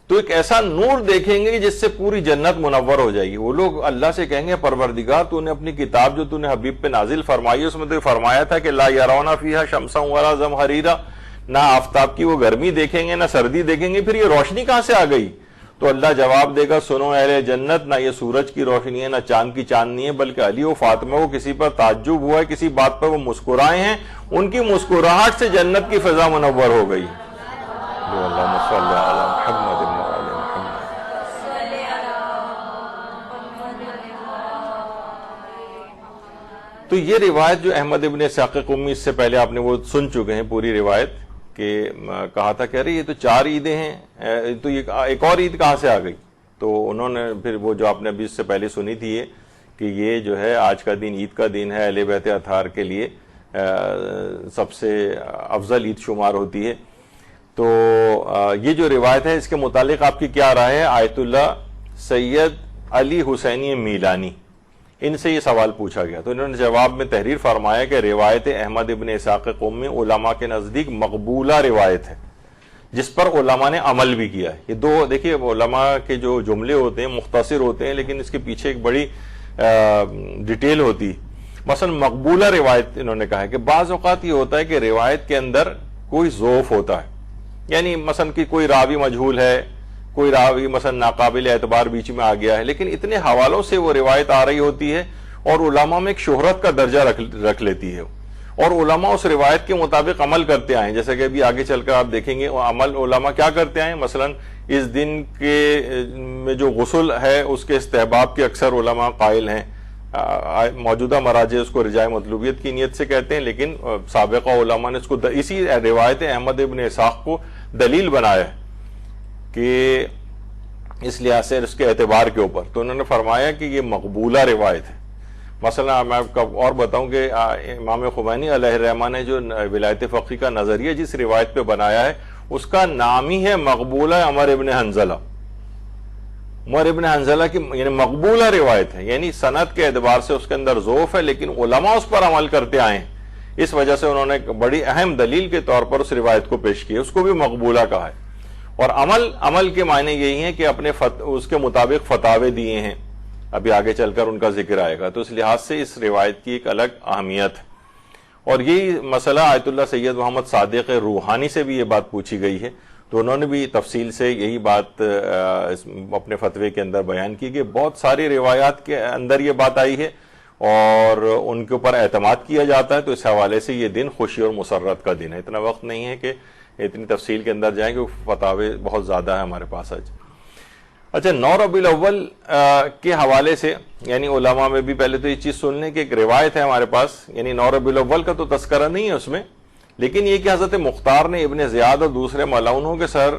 تو ایک ایسا نور دیکھیں گے جس سے پوری جنت منور ہو جائے گی. وہ لوگ اللہ سے کہیں گے پروردگار تو نے اپنی کتاب جو تو نے حبیب پہ نازل فرمائی اس میں تو فرمایا تھا کہ لا یرون فیہا شمسا ولا زمہریرا, نہ آفتاب کی وہ گرمی دیکھیں گے نہ سردی دیکھیں گے, پھر یہ روشنی کہاں سے آ گئی؟ تو اللہ جواب دے گا سنو اہل جنت, نہ یہ سورج کی روشنی ہے نہ چاند کی چاندنی ہے, بلکہ علی و فاطمہ کو کسی پر تعجب ہوا ہے, کسی بات پر وہ مسکرائے ہیں, ان کی مسکراہٹ سے جنت کی فضا منور ہو گئی. اللہم صلی علی محمد وعلی محمد. تو یہ روایت جو احمد ابن اسحاق قمی, اس سے پہلے آپ نے وہ سن چکے ہیں پوری روایت, کہ کہا تھا کہ ارے یہ تو 4 عیدیں ہیں, تو یہ ایک اور عید کہاں سے آ گئی؟ تو انہوں نے پھر وہ جو آپ نے ابھی اس سے پہلے سنی تھی یہ کہ یہ جو ہے آج کا دن عید کا دن ہے, اہل بیت اطہار کے لیے سب سے افضل عید شمار ہوتی ہے. تو یہ جو روایت ہے اس کے متعلق آپ کی کیا رائے ہے؟ آیت اللہ سید علی حسینی میلانی, ان سے یہ سوال پوچھا گیا, تو انہوں نے جواب میں تحریر فرمایا کہ روایت احمد ابن اسحاق قمی علماء کے نزدیک مقبولہ روایت ہے جس پر علماء نے عمل بھی کیا ہے. یہ دو دیکھیے علماء کے جو جملے ہوتے ہیں مختصر ہوتے ہیں لیکن اس کے پیچھے ایک بڑی ڈیٹیل ہوتی. مثلا مقبولہ روایت انہوں نے کہا ہے کہ بعض اوقات یہ ہوتا ہے کہ روایت کے اندر کوئی ضعف ہوتا ہے, یعنی مثلا کہ کوئی راوی مجہول ہے, کوئی راوی مثلا ناقابل اعتبار بیچ میں آ گیا ہے, لیکن اتنے حوالوں سے وہ روایت آ رہی ہوتی ہے اور علماء میں ایک شہرت کا درجہ رکھ لیتی ہے, اور علماء اس روایت کے مطابق عمل کرتے آئیں. جیسے کہ ابھی آگے چل کر آپ دیکھیں گے عمل علماء کیا کرتے آئیں. مثلا اس دن کے میں جو غسل ہے اس کے استحباب کے اکثر علماء قائل ہیں. موجودہ مراجع اس کو رجاء مطلوبیت کی نیت سے کہتے ہیں, لیکن سابقہ علماء نے اس کو اسی روایت احمد ابن اسحاق کو دلیل بنایا ہے کہ اس لحاظ سے اس کے اعتبار کے اوپر. تو انہوں نے فرمایا کہ یہ مقبولہ روایت ہے. مثلا میں آپ کو اور بتاؤں کہ امام خمینی علیہ الرحمہ نے جو ولایت فقیہ کا نظریہ جس روایت پہ بنایا ہے اس کا نام ہی ہے مقبولہ عمر ابن حنظلہ. عمر ابن حنظلہ کی یعنی مقبولہ روایت ہے, یعنی سند کے اعتبار سے اس کے اندر ضعف ہے لیکن علماء اس پر عمل کرتے آئے ہیں, اس وجہ سے انہوں نے بڑی اہم دلیل کے طور پر اس روایت کو پیش کیا, اس کو بھی مقبولہ کہا ہے. اور عمل کے معنی یہی ہیں کہ اپنے اس کے مطابق فتاوے دیے ہیں, ابھی آگے چل کر ان کا ذکر آئے گا. تو اس لحاظ سے اس روایت کی ایک الگ اہمیت ہے. اور یہی مسئلہ آیت اللہ سید محمد صادق روحانی سے بھی یہ بات پوچھی گئی ہے, تو انہوں نے بھی تفصیل سے یہی بات اپنے فتوے کے اندر بیان کی کہ بہت ساری روایات کے اندر یہ بات آئی ہے اور ان کے اوپر اعتماد کیا جاتا ہے. تو اس حوالے سے یہ دن خوشی اور مسرت کا دن ہے. اتنا وقت نہیں ہے کہ اتنی تفصیل کے اندر جائیں کہ فتاوے بہت زیادہ ہے ہمارے پاس آج. اچھا, 9 ربیع الاول کے حوالے سے یعنی علماء میں بھی پہلے تو یہ چیز سن لیں کہ ایک روایت ہے ہمارے پاس, یعنی 9 ربیع الاول کا تو تذکرہ نہیں ہے اس میں, لیکن یہ کہ حضرت مختار نے ابن زیاد اور دوسرے ملعونوں کے سر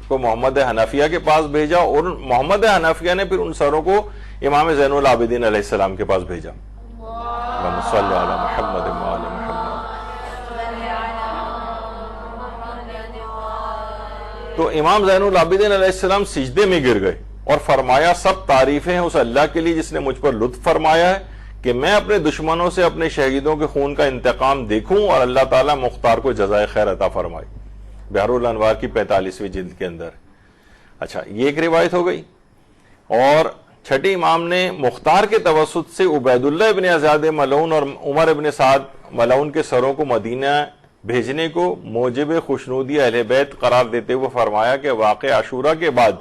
کو محمد حنفیہ کے پاس بھیجا اور محمد حنفیہ نے پھر ان سروں کو امام زین العابدین علیہ السلام کے پاس بھیجا. اللہم صلی علی محمد وعلی محمد. تو امام زین العابدین علیہ السلام سجدے میں گر گئے اور فرمایا سب تعریفیں ہیں اس اللہ کے لیے جس نے مجھ پر لطف فرمایا ہے کہ میں اپنے دشمنوں سے اپنے شہیدوں کے خون کا انتقام دیکھوں اور اللہ تعالیٰ مختار کو جزائے خیر عطا فرمائے. بحر الانوار کی 45ویں جلد کے اندر. اچھا, یہ ایک روایت ہو گئی. اور چھٹے امام نے مختار کے توسط سے عبید اللہ ابن زیاد ملعون اور عمر ابن سعد ملعون کے سروں کو مدینہ بھیجنے کو موجب خوشنودی اہل بیت قرار دیتے ہوئے فرمایا کہ واقع عاشورہ کے بعد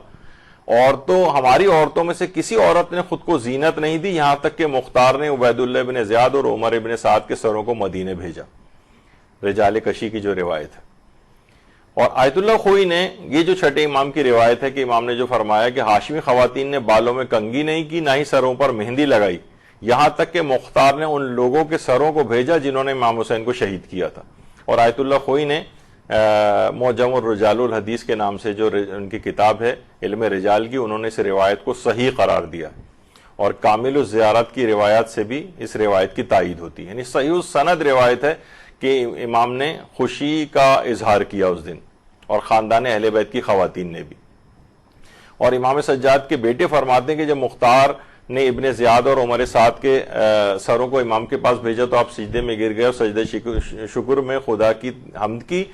ہماری عورتوں میں سے کسی عورت نے خود کو زینت نہیں دی یہاں تک کہ مختار نے عبید اللہ ابن زیاد اور عمر ابن سعد کے سروں کو مدینے بھیجا. رجال کشی کی جو روایت ہے. اور آیت اللہ خوئی نے یہ جو چھٹے امام کی روایت ہے کہ امام نے جو فرمایا کہ ہاشمی خواتین نے بالوں میں کنگھی نہیں کی نہ ہی سروں پر مہندی لگائی یہاں تک کہ مختار نے ان لوگوں کے سروں کو بھیجا جنہوں نے امام حسین کو شہید کیا تھا. اور آیت اللہ خوئی نے معجم الرجال الحدیث کے نام سے جو ان کی کتاب ہے علم رجال کی, انہوں نے اس روایت کو صحیح قرار دیا. اور کامل الزیارت کی روایات سے بھی اس روایت کی تائید ہوتی ہے, یعنی صحیح السند روایت ہے کہ امام نے خوشی کا اظہار کیا اس دن اور خاندان اہل بیت کی خواتین نے بھی. اور امام سجاد کے بیٹے فرماتے ہیں کہ جب مختار نے ابن زیاد اور عمر سعد کے سروں کو امام کے پاس بھیجا تو آپ سجدے میں گر گئے اور سجدہ شکر میں خدا کی حمد کی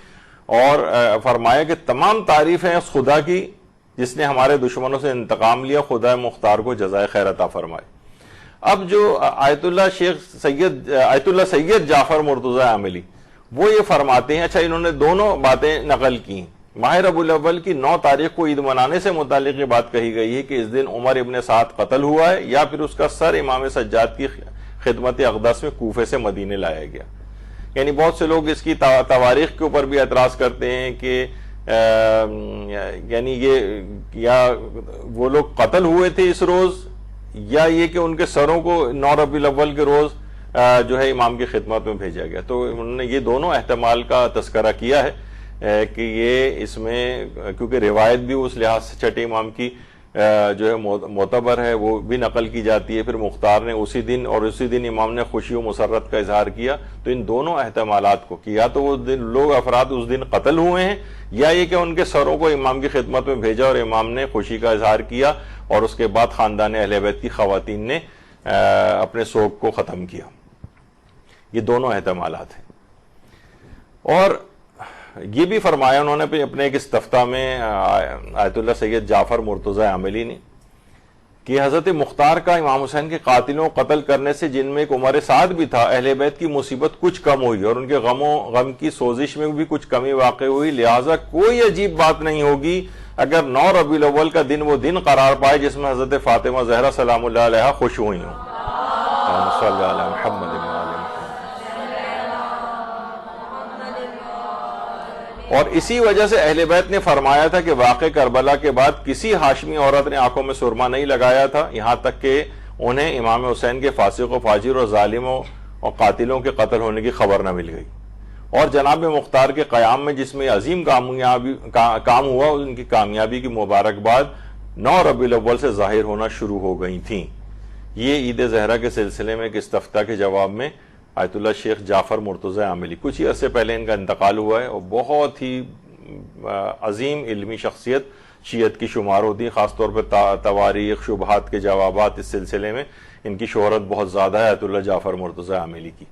اور فرمایا کہ تمام تعریفیں اس خدا کی جس نے ہمارے دشمنوں سے انتقام لیا، خدا مختار کو جزائے خیر عطا فرمائے۔ اب جو آیت اللہ سید جعفر مرتضی عاملی وہ یہ فرماتے ہیں، اچھا انہوں نے دونوں باتیں نقل کی، ماہ ربیع الاول کی 9 تاریخ کو عید منانے سے متعلق یہ بات کہی گئی ہے کہ اس دن عمر ابن سعد قتل ہوا ہے، یا پھر اس کا سر امام سجاد کی خدمت اقدس میں کوفے سے مدینے لایا گیا۔ یعنی بہت سے لوگ اس کی تواریخ کے اوپر بھی اعتراض کرتے ہیں کہ یعنی یہ یا وہ لوگ قتل ہوئے تھے اس روز، یا یہ کہ ان کے سروں کو 9 ربیع الاول کے روز جو ہے امام کی خدمت میں بھیجا گیا۔ تو انہوں نے یہ دونوں احتمال کا تذکرہ کیا ہے کہ یہ اس میں کیونکہ روایت بھی اس لحاظ سے چھٹے امام کی جو ہے معتبر ہے، وہ بھی نقل کی جاتی ہے، پھر مختار نے اسی دن اور اسی دن امام نے خوشی و مسرت کا اظہار کیا، تو ان دونوں احتمالات کو یا تو وہ لوگ افراد اس دن قتل ہوئے ہیں، یا یہ کہ ان کے سروں کو امام کی خدمت میں بھیجا اور امام نے خوشی کا اظہار کیا اور اس کے بعد خاندان اہل بیت کی خواتین نے اپنے سوگ کو ختم کیا۔ یہ دونوں احتمالات ہیں۔ اور یہ بھی فرمایا انہوں نے اپنے ایک استفتاء میں آیت اللہ سید جعفر مرتضی عاملی نے کہ حضرت مختار کا امام حسین کے قاتلوں کو قتل کرنے سے، جن میں ایک عمر سعد بھی تھا، اہل بیت کی مصیبت کچھ کم ہوئی اور ان کے غم کی سوزش میں بھی کچھ کمی واقع ہوئی، لہٰذا کوئی عجیب بات نہیں ہوگی اگر 9 ربیع الاول کا دن وہ دن قرار پائے جس میں حضرت فاطمہ زہرا سلام اللہ علیہا خوش ہوئی ہوں۔ صلی اللہ علیہ محمد۔ اور اسی وجہ سے اہل بیت نے فرمایا تھا کہ واقع کربلا کے بعد کسی ہاشمی عورت نے آنکھوں میں سرما نہیں لگایا تھا، یہاں تک کہ انہیں امام حسین کے فاسق و فاجر اور ظالموں اور قاتلوں کے قتل ہونے کی خبر نہ مل گئی۔ اور جناب مختار کے قیام میں جس میں عظیم کام ہوا، ان کی کامیابی کی مبارکباد 9 ربیع الاول سے ظاہر ہونا شروع ہو گئی تھیں۔ یہ عید زہرا کے سلسلے میں ایک استفتاء کے جواب میں آیت اللہ شیخ جعفر مرتضی عاملی، کچھ ہی عرصے پہلے ان کا انتقال ہوا ہے، اور بہت ہی عظیم علمی شخصیت شیعت کی شمار ہوتی ہے، خاص طور پر تواریخ شبہات کے جوابات، اس سلسلے میں ان کی شہرت بہت زیادہ ہے آیت اللہ جعفر مرتضی عاملی کی۔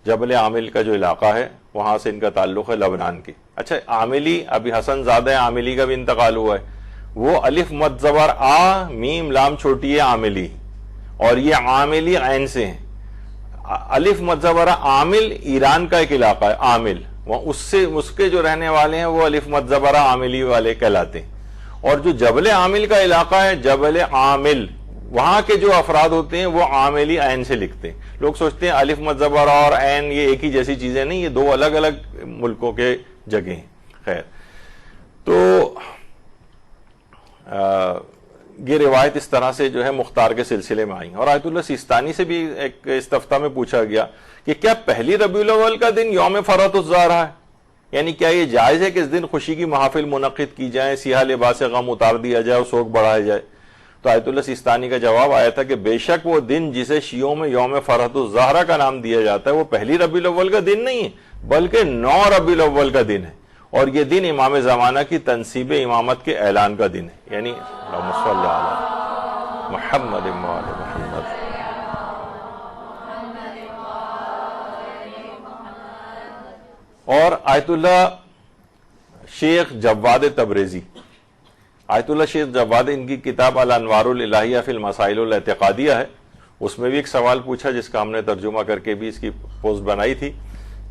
جبل عامل کا جو علاقہ ہے وہاں سے ان کا تعلق ہے لبنان کے۔ اچھا عاملی ابھی حسن زادہ عاملی کا بھی انتقال ہوا ہے، وہ الف مد زبر آ میم لام چھوٹی ہے عاملی، اور یہ عاملی عین سے ہیں۔ الف مد زبر عامل ایران کا ایک علاقہ ہے عامل، اس کے جو رہنے والے ہیں وہ الف مد زبر عاملی والے کہلاتے ہیں۔ اور جو جبل عامل کا علاقہ ہے جبل عامل، وہاں کے جو افراد ہوتے ہیں وہ عاملی عین سے لکھتے ہیں۔ لوگ سوچتے ہیں الف مد زبر اور عین یہ ایک ہی جیسی چیزیں، نہیں، یہ دو الگ الگ ملکوں کے جگہ ہیں۔ خیر، تو یہ روایت اس طرح سے جو ہے مختار کے سلسلے میں آئی، اور آیت اللہ سیستانی سے بھی ایک استفتاء میں پوچھا گیا کہ کیا پہلی ربیع الاول کا دن یوم فرحت الزہرا ہے؟ یعنی کیا یہ جائز ہے کہ اس دن خوشی کی محافل منعقد کی جائیں، سیاہ لباس غم اتار دیا جائے اور سوگ بڑھایا جائے؟ تو آیت اللہ سیستانی کا جواب آیا تھا کہ بے شک وہ دن جسے شیعوں میں یوم فرحت الزہرا کا نام دیا جاتا ہے وہ پہلی ربیع الاول کا دن نہیں ہے بلکہ 9 ربیع الاول کا دن ہے، اور یہ دن امام زمانہ کی تنصیب امامت کے اعلان کا دن ہے۔ یعنی اللہم صلی علی محمد و آل محمد۔ اور آیت اللہ شیخ جواد تبریزی، آیت اللہ شیخ جواد، ان کی کتاب الانوار الالہیہ فی المسائل الاعتقادیہ ہے، اس میں بھی ایک سوال پوچھا جس کا ہم نے ترجمہ کر کے بھی اس کی پوسٹ بنائی تھی۔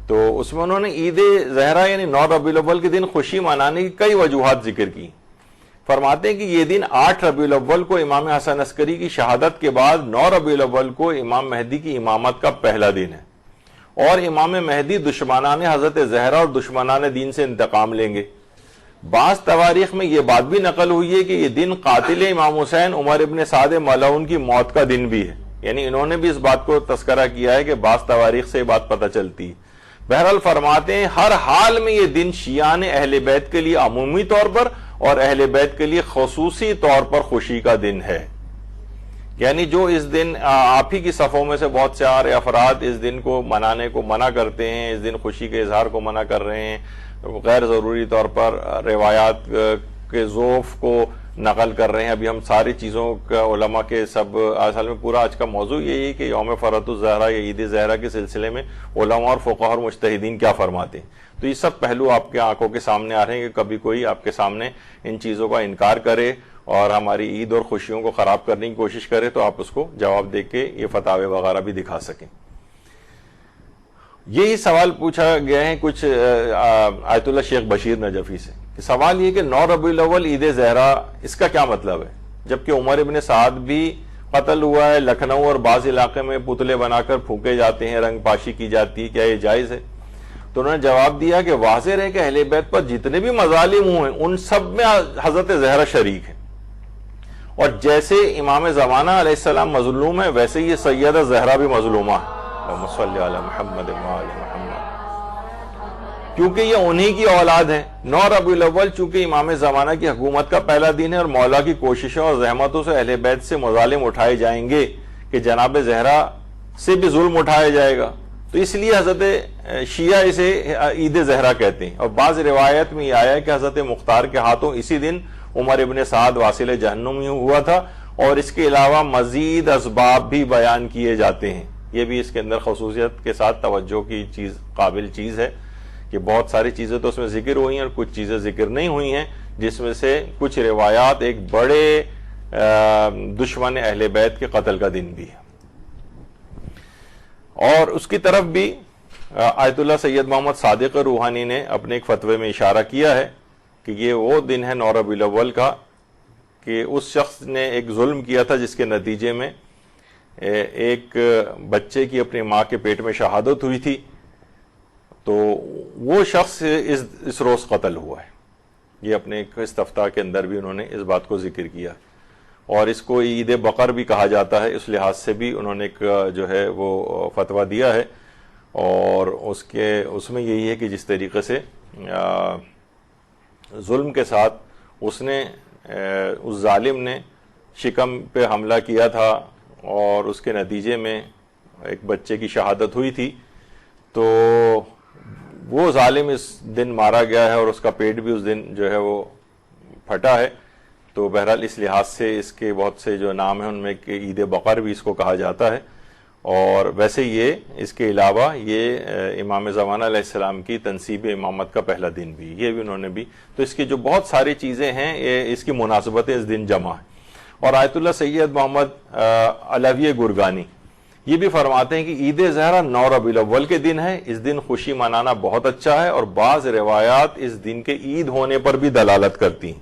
تو اس میں انہوں نے عید زہرا یعنی 9 ربیع الاول کے دن خوشی منانے کی کئی وجوہات ذکر کی۔ فرماتے ہیں کہ یہ دن 8 ربیع الاول کو امام حسن عسکری کی شہادت کے بعد 9 ربیع الاول کو امام مہدی کی امامت کا پہلا دن ہے، اور امام مہدی دشمنان حضرت زہرا اور دشمنان دین سے انتقام لیں گے۔ بعض تواریخ میں یہ بات بھی نقل ہوئی ہے کہ یہ دن قاتل امام حسین عمر ابن سعد ملعون کی موت کا دن بھی ہے، یعنی انہوں نے بھی اس بات کو تذکرہ کیا ہے کہ بعض تواریخ سے یہ بات پتہ چلتی ہے۔ بہرحال فرماتے ہیں ہر حال میں یہ دن شیعان اہل بیت کے لیے عمومی طور پر اور اہل بیت کے لیے خصوصی طور پر خوشی کا دن ہے۔ یعنی جو اس دن آپ ہی کی صفوں میں سے بہت سارے افراد اس دن کو منانے کو منع کرتے ہیں، اس دن خوشی کے اظہار کو منع کر رہے ہیں، غیر ضروری طور پر روایات کے ذوف کو نقل کر رہے ہیں. ابھی ہم ساری چیزوں کا علماء کے سب اصل میں پورا آج کا موضوع یہی ہے کہ یوم فرۃ الزہرا یا عید زہرا کے سلسلے میں علماء اور فقہاء اور مجتہدین کیا فرماتے ہیں. تو یہ سب پہلو آپ کے آنکھوں کے سامنے آ رہے ہیں کہ کبھی کوئی آپ کے سامنے ان چیزوں کا انکار کرے اور ہماری عید اور خوشیوں کو خراب کرنے کی کوشش کرے تو آپ اس کو جواب دے کے یہ فتاوے وغیرہ بھی دکھا سکیں. یہی سوال پوچھا گیا ہے کچھ آیت اللہ شیخ بشیر نجفی سے کہ سوال یہ کہ 9 ربیع الاول عید زہرا اس کا کیا مطلب ہے، جبکہ عمر ابن سعد بھی قتل ہوا ہے، لکھنؤ اور بعض علاقے میں پتلے بنا کر پھونکے جاتے ہیں، رنگ پاشی کی جاتی ہے، کیا یہ جائز ہے؟ تو انہوں نے جواب دیا کہ واضح ہے کہ اہل بیت پر جتنے بھی مظالم ہوئے ہیں ان سب میں حضرت زہرا شریک ہے، اور جیسے امام زمانہ علیہ السلام مظلوم ہے ویسے یہ سیدہ زہرا بھی مظلومہ ہے. اللہم صلی علی محمد وآل محمد. کیونکہ یہ انہی کی اولاد ہیں. 9 ربیع الاول چونکہ امام زمانہ کی حکومت کا پہلا دن ہے اور مولا کی کوششوں اور زحمتوں سے اہل بیت سے مظالم اٹھائے جائیں گے کہ جناب زہرا سے بھی ظلم اٹھایا جائے گا، تو اس لیے حضرت شیعہ اسے عید زہرا کہتے ہیں. اور بعض روایت میں یہ آیا ہے کہ حضرت مختار کے ہاتھوں اسی دن عمر ابن سعد واصل جہنم ہوا تھا، اور اس کے علاوہ مزید اسباب بھی بیان کیے جاتے ہیں. یہ بھی اس کے اندر خصوصیت کے ساتھ توجہ کی قابل چیز ہے کہ بہت ساری چیزیں تو اس میں ذکر ہوئی ہیں اور کچھ چیزیں ذکر نہیں ہوئی ہیں، جس میں سے کچھ روایات ایک بڑے دشمن اہل بیت کے قتل کا دن بھی ہے. اور اس کی طرف بھی آیت اللہ سید محمد صادق روحانی نے اپنے ایک فتوے میں اشارہ کیا ہے کہ یہ وہ دن ہے 9 ربیع الاول کا کہ اس شخص نے ایک ظلم کیا تھا جس کے نتیجے میں ایک بچے کی اپنی ماں کے پیٹ میں شہادت ہوئی تھی، تو وہ شخص اس روز قتل ہوا ہے. یہ اپنے ایک استفتاء کے اندر بھی انہوں نے اس بات کو ذکر کیا، اور اس کو عید بقر بھی کہا جاتا ہے. اس لحاظ سے بھی انہوں نے ایک جو ہے وہ فتویٰ دیا ہے، اور اس میں یہی ہے کہ جس طریقے سے ظلم کے ساتھ اس ظالم نے شکم پہ حملہ کیا تھا اور اس کے نتیجے میں ایک بچے کی شہادت ہوئی تھی، تو وہ ظالم اس دن مارا گیا ہے اور اس کا پیٹ بھی اس دن جو ہے وہ پھٹا ہے. تو بہرحال اس لحاظ سے اس کے بہت سے جو نام ہیں ان میں کہ عید بقر بھی اس کو کہا جاتا ہے. اور ویسے یہ اس کے علاوہ یہ امام زمانہ علیہ السلام کی تنصیب امامت کا پہلا دن بھی، یہ بھی انہوں نے بھی. تو اس کی جو بہت ساری چیزیں ہیں یہ اس کی مناسبتیں اس دن جمع ہیں. اور آیت اللہ سید محمد علوی گرگانی یہ بھی فرماتے ہیں کہ عید زہرا 9 ربیع الاول کے دن ہے، اس دن خوشی منانا بہت اچھا ہے، اور بعض روایات اس دن کے عید ہونے پر بھی دلالت کرتی ہیں،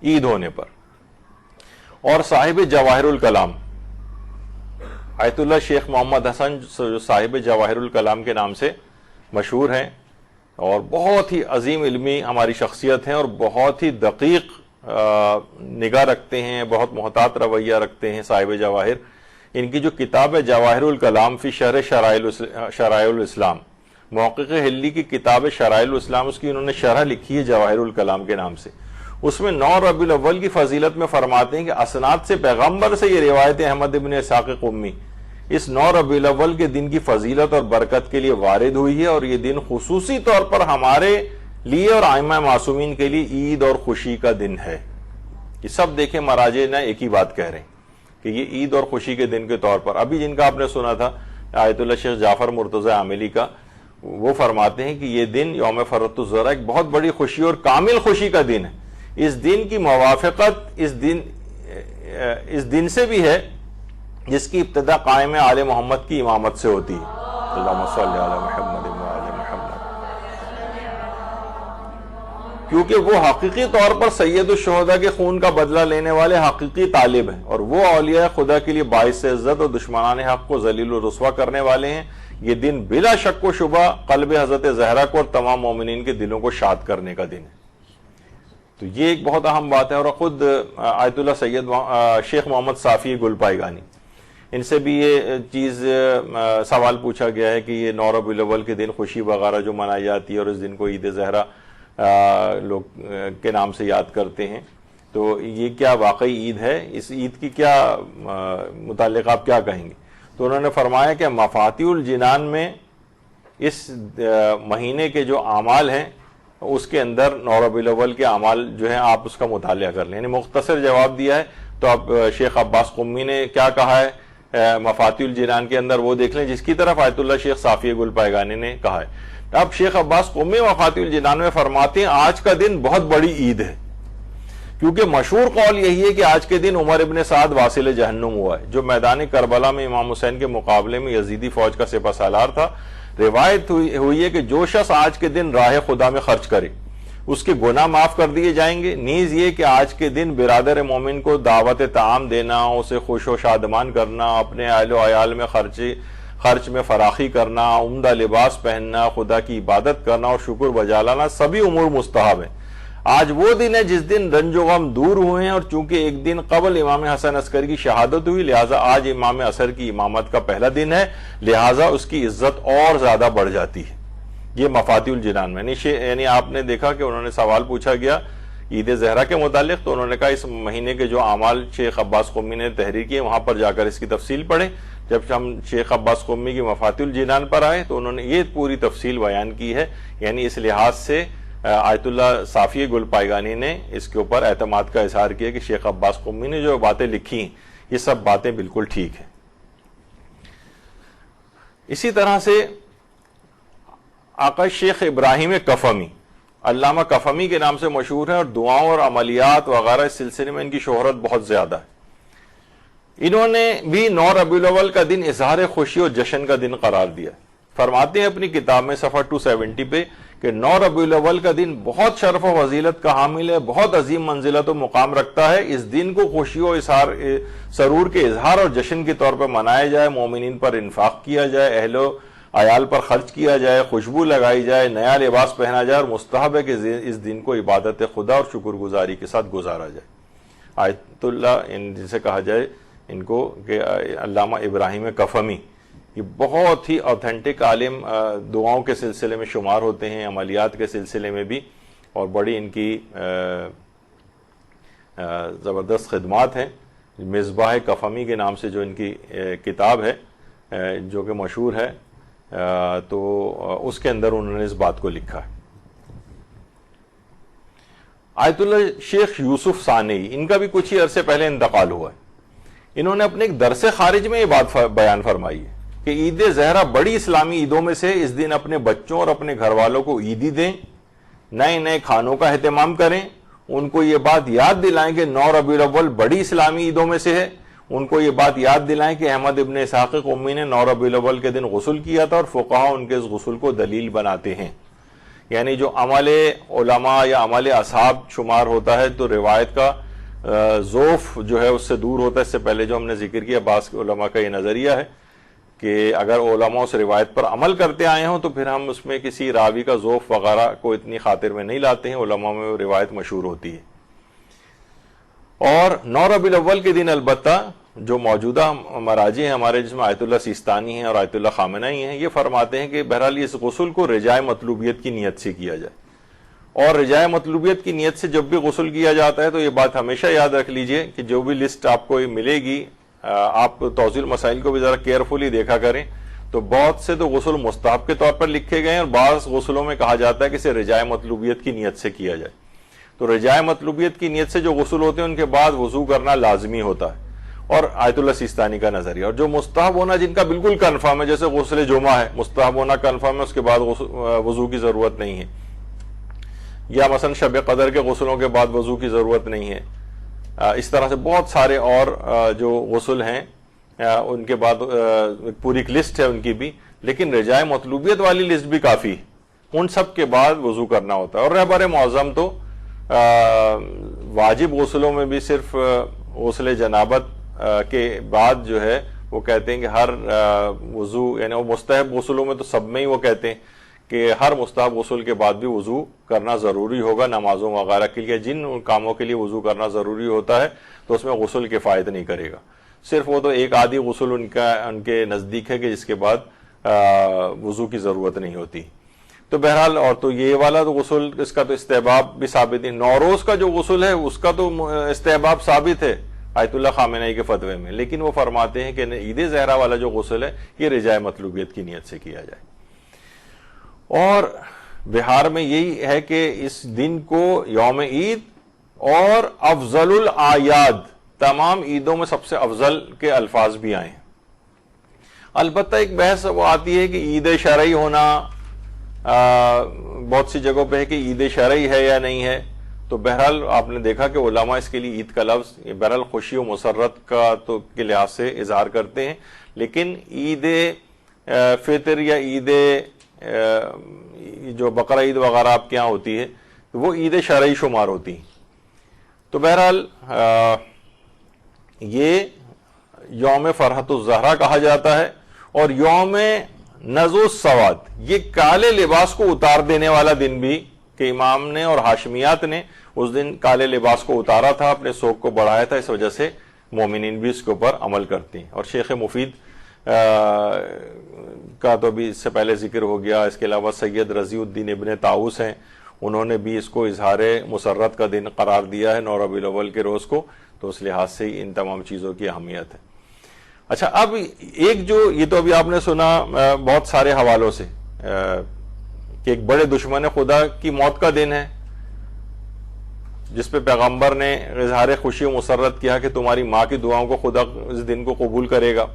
عید ہونے پر. اور صاحب جواہر الکلام آیت اللہ شیخ محمد حسن جو صاحب جواہر الکلام کے نام سے مشہور ہیں اور بہت ہی عظیم علمی ہماری شخصیت ہیں اور بہت ہی دقیق نگاہ رکھتے ہیں، بہت محتاط رویہ رکھتے ہیں صاحب جواہر. ان کی جو کتاب ہے جواہر الکلام فی شرح شرائع الاسلام، محقق حلی کی کتاب شرائع الاسلام، اس کی انہوں نے شرح لکھی ہے جواہر الکلام کے نام سے. اس میں 9 ربیع الاول کی فضیلت میں فرماتے ہیں کہ اسناد سے پیغمبر سے یہ روایت احمد ابن اسحاق قمی اس 9 ربیع الاول کے دن کی فضیلت اور برکت کے لیے وارد ہوئی ہے، اور یہ دن خصوصی طور پر ہمارے لیے اور ائمہ معصومین کے لیے عید اور خوشی کا دن ہے. یہ سب دیکھیں مراجع نے ایک ہی بات کہہ رہے ہیں کہ یہ عید اور خوشی کے دن کے طور پر. ابھی جن کا آپ نے سنا تھا آیت اللہ شیخ جعفر مرتضی عاملی کا، وہ فرماتے ہیں کہ یہ دن یوم فرۃ الزہرا ایک بہت بڑی خوشی اور کامل خوشی کا دن ہے. اس دن کی موافقت اس دن سے بھی ہے جس کی ابتدا قائم آل محمد کی امامت سے ہوتی ہے. اللہم صلی علی محمد وآل محمد. کیونکہ وہ حقیقی طور پر سید الشہداء کے خون کا بدلہ لینے والے حقیقی طالب ہیں، اور وہ اولیاء خدا کے لیے باعث عزت اور دشمنان حق کو ذلیل و رسوا کرنے والے ہیں. یہ دن بلا شک و شبہ قلب حضرت زہرا کو اور تمام مومنین کے دلوں کو شاد کرنے کا دن ہے. تو یہ ایک بہت اہم بات ہے. اور خود آیت اللہ سید شیخ محمد صافی گلپائیگانی، ان سے بھی یہ چیز سوال پوچھا گیا ہے کہ یہ 9 ربیع الاول کے دن خوشی وغیرہ جو منائی جاتی ہے اور اس دن کو عید زہرا لوگ کے نام سے یاد کرتے ہیں، تو یہ کیا واقعی عید ہے؟ اس عید کی کیا متعلق آپ کیا کہیں گے؟ تو انہوں نے فرمایا کہ مفاتیح الجنان میں اس مہینے کے جو اعمال ہیں اس کے اندر 9 ربیع الاول کے اعمال جو ہیں آپ اس کا مطالعہ کر لیں. یعنی مختصر جواب دیا ہے. تو اب شیخ عباس قمی نے کیا کہا ہے مفاتیح الجنان کے اندر وہ دیکھ لیں، جس کی طرف آیت اللہ شیخ صافی گل پائگانی نے کہا ہے. اب شیخ عباس قمی مفاتیح الجنان میں فرماتے ہیں آج کا دن بہت بڑی عید ہے، کیونکہ مشہور قول یہی ہے کہ آج کے دن عمر ابن سعد واصل جہنم ہوا ہے، جو میدان کربلا میں امام حسین کے مقابلے میں یزیدی فوج کا سپہ سالار تھا. روایت ہوئی ہے کہ جو شخص آج کے دن راہ خدا میں خرچ کرے اس کے گناہ معاف کر دیے جائیں گے. نیز یہ کہ آج کے دن برادر مومن کو دعوت طعام دینا، اسے خوش و شادمان کرنا، اپنے اہل و عیال میں خرچ میں فراخی کرنا، عمدہ لباس پہننا، خدا کی عبادت کرنا اور شکر بجا لانا سبھی امور مستحب ہیں. آج وہ دن ہے جس دن رنج و غم دور ہوئے ہیں، اور چونکہ ایک دن قبل امام حسن عسکری کی شہادت ہوئی لہٰذا آج امام عصر کی امامت کا پہلا دن ہے، لہٰذا اس کی عزت اور زیادہ بڑھ جاتی ہے. یہ مفاتیح الجنان میں یعنی آپ نے دیکھا کہ انہوں نے سوال پوچھا گیا عید زہرا کے متعلق، تو انہوں نے کہا اس مہینے کے جو اعمال شیخ عباس قمی نے تحریر کیے وہاں پر جا کر اس کی تفصیل پڑھیں. جب ہم شیخ عباس قمی کی مفاتیح الجنان پر آئے تو انہوں نے یہ پوری تفصیل بیان کی ہے. یعنی اس لحاظ سے آیت اللہ صافی گل پائگانی نے اس کے اوپر اعتماد کا اظہار کیا کہ شیخ عباس قمی نے جو باتیں لکھی ہیں یہ سب باتیں بالکل ٹھیک ہیں. اسی طرح سے آقا شیخ ابراہیم کفمی، علامہ کفمی کے نام سے مشہور ہے، اور دعاؤں اور عملیات وغیرہ اس سلسلے میں ان کی شہرت بہت زیادہ ہے. انہوں نے بھی 9 ربیع الاول کا دن اظہار خوشی اور جشن کا دن قرار دیا. فرماتے ہیں اپنی کتاب میں صفحہ 270 پہ کہ 9 ربیع الاول کا دن بہت شرف و فضیلت کا حامل ہے، بہت عظیم منزلت و مقام رکھتا ہے. اس دن کو خوشی و سرور کے اظہار اور جشن کے طور پر منایا جائے، مومنین پر انفاق کیا جائے، اہل و عیال پر خرچ کیا جائے، خوشبو لگائی جائے، نیا لباس پہنا جائے، اور مستحب ہے کہ اس دن کو عبادت خدا اور شکر گزاری کے ساتھ گزارا جائے. آیت اللہ جسے کہا جائے ان کو کہ علامہ ابراہیم کفمی یہ بہت ہی اوتھینٹک عالم، دعاؤں کے سلسلے میں شمار ہوتے ہیں، عملیات کے سلسلے میں بھی، اور بڑی ان کی زبردست خدمات ہیں. مصباح کفمی کے نام سے جو ان کی کتاب ہے جو کہ مشہور ہے، تو اس کے اندر انہوں نے اس بات کو لکھا ہے. آیت اللہ شیخ یوسف ثانوی، ان کا بھی کچھ ہی عرصے پہلے انتقال ہوا ہے. انہوں نے اپنے ایک درس خارج میں یہ بات بیان فرمائی ہے کہ عید زہرا بڑی اسلامی عیدوں میں سے، اس دن اپنے بچوں اور اپنے گھر والوں کو عیدی دیں، نئے نئے کھانوں کا اہتمام کریں، ان کو یہ بات یاد دلائیں کہ 9 ربیع الاول بڑی اسلامی عیدوں میں سے ہے، ان کو یہ بات یاد دلائیں کہ احمد ابن اسحاق قمی نے 9 ربیع الاول کے دن غسل کیا تھا، اور فقہا ان کے اس غسل کو دلیل بناتے ہیں. یعنی جو عمل علماء یا عمل اصحاب شمار ہوتا ہے تو روایت کا ذوف جو ہے اس سے دور ہوتا ہے. اس سے پہلے جو ہم نے ذکر کیا بعض علماء کا یہ نظریہ ہے کہ اگر علماء اس روایت پر عمل کرتے آئے ہوں تو پھر ہم اس میں کسی راوی کا ذوف وغیرہ کو اتنی خاطر میں نہیں لاتے ہیں، علماء میں وہ روایت مشہور ہوتی ہے. اور 9 ربیع الاول کے دن البتہ جو موجودہ مراجع ہیں ہمارے، جس میں آیت اللہ سیستانی ہیں اور آیت اللہ خامنئی ہیں، یہ فرماتے ہیں کہ بہرحال اس غسل کو رجاء مطلوبیت کی نیت سے کیا جائے. اور رجاء مطلوبیت کی نیت سے جب بھی غسل کیا جاتا ہے تو یہ بات ہمیشہ یاد رکھ لیجئے کہ جو بھی لسٹ آپ کو ملے گی، آپ توضیح المسائل کو بھی ذرا کیئرفلی دیکھا کریں، تو بہت سے تو غسل مستحب کے طور پر لکھے گئے ہیں، اور بعض غسلوں میں کہا جاتا ہے کہ اسے رجاء مطلوبیت کی نیت سے کیا جائے. تو رجاء مطلوبیت کی نیت سے جو غسل ہوتے ہیں ان کے بعد وضو کرنا لازمی ہوتا ہے، اور آیت اللہ سیستانی کا نظریہ. اور جو مستحب ہونا جن کا بالکل کنفرم ہے، جیسے غسل جمعہ ہے، مستحب ہونا کنفرم ہے، اس کے بعد وضو کی ضرورت نہیں ہے، یا مثلا شب قدر کے غسلوں کے بعد وضو کی ضرورت نہیں ہے. اس طرح سے بہت سارے اور جو غسل ہیں ان کے بعد پوری ایک لسٹ ہے ان کی بھی، لیکن رجاء مطلوبیت والی لسٹ بھی کافی ہے، ان سب کے بعد وضو کرنا ہوتا ہے. اور رہبر معظم تو واجب غسلوں میں بھی صرف غسل جنابت کے بعد جو ہے وہ کہتے ہیں کہ ہر وضو، یعنی وہ مستحب غسلوں میں تو سب میں ہی وہ کہتے ہیں کہ ہر مستحب غسل کے بعد بھی وضو کرنا ضروری ہوگا نمازوں وغیرہ کے لیے. جن کاموں کے لیے وضو کرنا ضروری ہوتا ہے تو اس میں غسل کفایت نہیں کرے گا، صرف وہ تو ایک آدھی غسل ان کے نزدیک ہے کہ جس کے بعد وضو کی ضرورت نہیں ہوتی. تو بہرحال اور تو یہ والا تو غسل، اس کا تو استحباب بھی ثابت ہے. نوروز کا جو غسل ہے اس کا تو استحباب ثابت ہے آیت اللہ خامنئی کے فتوے میں، لیکن وہ فرماتے ہیں کہ عید زہرا والا جو غسل ہے یہ رجاء مطلوبیت کی نیت سے کیا جائے. اور بہار میں یہی ہے کہ اس دن کو یوم عید اور افضل الاعیاد، تمام عیدوں میں سب سے افضل کے الفاظ بھی آئے ہیں۔ البتہ ایک بحث وہ آتی ہے کہ عید شرعی ہونا، بہت سی جگہوں پہ ہے کہ عید شرعی ہے یا نہیں ہے، تو بہرحال آپ نے دیکھا کہ علماء اس کے لیے عید کا لفظ بہرحال خوشی و مسرت کا تو کے لحاظ سے اظہار کرتے ہیں، لیکن عید فطر یا عید جو بقرہ عید وغیرہ آپ کے یہاں ہوتی ہے وہ عید شرعی شمار ہوتی ہیں۔ تو بہرحال یہ یوم فرحت الزہرا کہا جاتا ہے، اور یوم نزو السواد، یہ کالے لباس کو اتار دینے والا دن بھی، کہ امام نے اور ہاشمیات نے اس دن کالے لباس کو اتارا تھا، اپنے سوگ کو بڑھایا تھا، اس وجہ سے مومنین بھی اس کے اوپر عمل کرتے ہیں۔ اور شیخ مفید کا تو بھی اس سے پہلے ذکر ہو گیا، اس کے علاوہ سید رضی الدین ابن طاؤس ہیں، انہوں نے بھی اس کو اظہار مسرت کا دن قرار دیا ہے 9 ربیع الاول کے روز کو، تو اس لحاظ سے ان تمام چیزوں کی اہمیت ہے۔ اچھا، اب ایک جو یہ تو ابھی آپ نے سنا بہت سارے حوالوں سے کہ ایک بڑے دشمن خدا کی موت کا دن ہے، جس پہ پیغمبر نے اظہار خوشی و مسرت کیا کہ تمہاری ماں کی دعاؤں کو خدا اس دن کو قبول کرے گا۔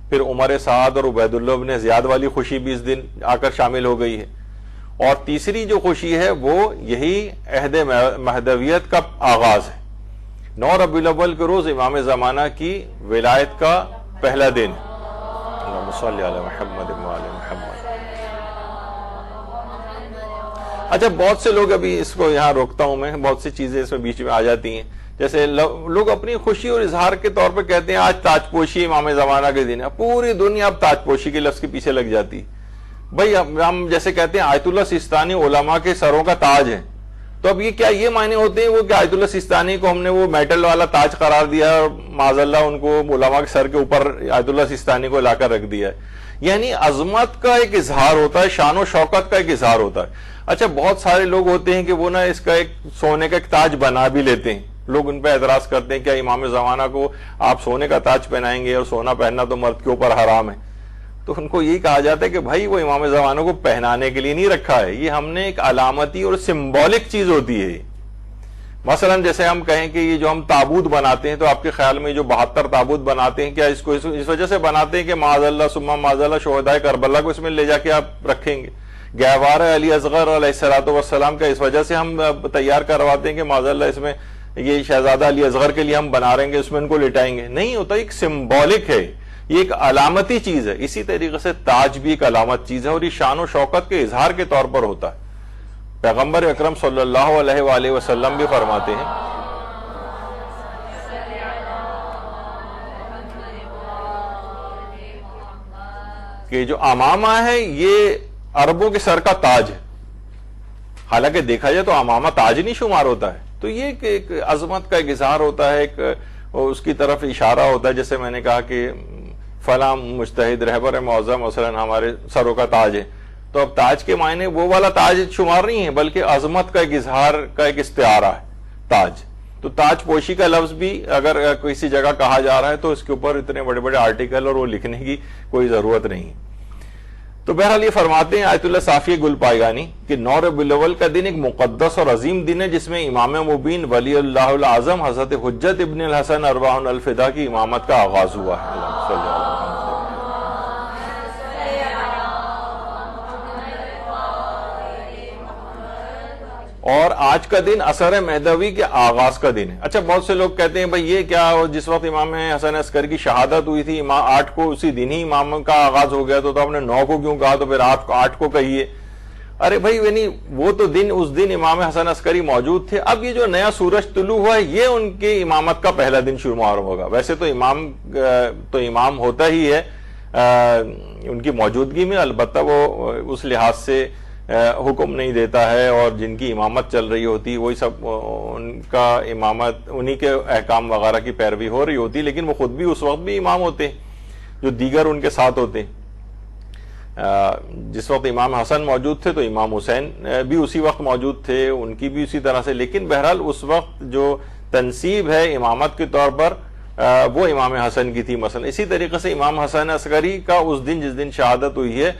پھر عمر سعد اور عبید اللہ بن زیاد والی خوشی بھی اس دن آ کر شامل ہو گئی ہے، اور تیسری جو خوشی ہے وہ یہی عہد مہدویت کا آغاز ہے۔ 9 ربیع الاول کے روز امام زمانہ کی ولایت کا پہلا دن۔ اللہم صلی علی محمد وعلی محمد۔ اچھا، بہت سے لوگ، ابھی اس کو یہاں روکتا ہوں میں، بہت سی چیزیں اس میں بیچ میں آ جاتی ہیں، جیسے لوگ اپنی خوشی اور اظہار کے طور پہ کہتے ہیں آج تاج پوشی امام زمانہ کے دن ہے، پوری دنیا اب تاج پوشی کے لفظ کے پیچھے لگ جاتی۔ بھائی ہم جیسے کہتے ہیں آیت اللہ سیستانی علماء کے سروں کا تاج ہے، تو اب یہ کیا یہ معنی ہوتے ہیں وہ کہ آیت اللہ سیستانی کو ہم نے وہ میٹل والا تاج قرار دیا ہے اور معاذ اللہ ان کو علماء کے سر کے اوپر آیت اللہ سیستانی کو لا کر رکھ دیا ہے؟ یعنی عظمت کا ایک اظہار ہوتا ہے، شان و شوکت کا ایک اظہار ہوتا ہے۔ اچھا، بہت سارے لوگ ہوتے ہیں کہ وہ نا اس کا ایک سونے کا ایک تاج بنا بھی لیتے ہیں، لوگ ان پہ اعتراض کرتے ہیں کیا امام زمانہ کو آپ سونے کا تاج پہنائیں گے، اور سونا پہننا تو مرد کے اوپر حرام ہے؟ تو ان کو یہی کہا جاتا ہے کہ بھائی وہ امام زمانہ کو پہنانے کے لیے نہیں رکھا ہے، یہ ہم نے ایک علامتی اور سمبولک چیز ہوتی ہے۔ مثلا جیسے ہم کہیں کہ یہ جو ہم تابوت بناتے ہیں، تو آپ کے خیال میں جو 72 تابوت بناتے ہیں، کیا اس کو اس وجہ سے بناتے ہیں کہ معاذ اللہ ثم معاذ اللہ شہدائے کربلا کو اس میں لے جا کے آپ رکھیں گے؟ گہوار علی اصغر علیہ الصلوۃ والسلام کا اس وجہ سے ہم تیار کرواتے ہیں کہ معاذ اللہ اس میں یہ شہزادہ علی اصغر کے لیے ہم بنا رہیں گے، اس میں ان کو لٹائیں گے؟ نہیں ہوتا، ایک سمبولک ہے، یہ ایک علامتی چیز ہے۔ اسی طریقے سے تاج بھی ایک علامت چیز ہے، اور یہ شان و شوکت کے اظہار کے طور پر ہوتا ہے۔ پیغمبر اکرم صلی اللہ علیہ وآلہ وسلم بھی فرماتے ہیں کہ جو امامہ ہے یہ عربوں کے سر کا تاج ہے، حالانکہ دیکھا جائے تو امامہ تاج نہیں شمار ہوتا ہے، تو یہ ایک عظمت کا ایک اظہار ہوتا ہے، ایک اس کی طرف اشارہ ہوتا ہے۔ جیسے میں نے کہا کہ فلاں مجتہد رہبر معظم مثلا ہمارے سروں کا تاج ہے، تو اب تاج کے معنی وہ والا تاج شمار نہیں ہے، بلکہ عظمت کا ایک اظہار کا ایک استعارہ ہے تاج۔ تو تاج پوشی کا لفظ بھی اگر کسی جگہ کہا جا رہا ہے تو اس کے اوپر اتنے بڑے بڑے آرٹیکل اور وہ لکھنے کی کوئی ضرورت نہیں۔ تو بہرحال یہ فرماتے ہیں آیت اللہ صافی گل پائگانی کہ 9 ربیع الاول کا دن ایک مقدس اور عظیم دن ہے، جس میں امام مبین ولی اللہ العظم حضرت حجت ابن الحسن ارواح الفدا کی امامت کا آغاز ہوا ہے۔ اللہم صلی علی محمد۔ اور آج کا دن اثر مہدوی کے آغاز کا دن ہے۔ اچھا، بہت سے لوگ کہتے ہیں بھئی یہ کیا، جس وقت امام حسن عسکری کی شہادت ہوئی تھی 8 کو، اسی دن ہی امام کا آغاز ہو گیا، تو آپ نے 9 کو کیوں کہا، تو پھر 8 کو کہیے؟ ارے بھائی یعنی وہ تو دن اس دن امام حسن عسکری موجود تھے، اب یہ جو نیا سورج طلوع ہوا ہے یہ ان کی امامت کا پہلا دن شمار ہوگا۔ ویسے تو امام ہوتا ہی ہے ان کی موجودگی میں، البتہ وہ اس لحاظ سے حکم نہیں دیتا ہے، اور جن کی امامت چل رہی ہوتی وہی سب ان کا امامت انہی کے احکام وغیرہ کی پیروی ہو رہی ہوتی، لیکن وہ خود بھی اس وقت بھی امام ہوتے ہیں جو دیگر ان کے ساتھ ہوتے ہیں۔ جس وقت امام حسن موجود تھے تو امام حسین بھی اسی وقت موجود تھے، ان کی بھی اسی طرح سے، لیکن بہرحال اس وقت جو تنصیب ہے امامت کے طور پر وہ امام حسن کی تھی۔ مثلا اسی طریقے سے امام حسن عسکری کا اس دن جس دن شہادت ہوئی ہے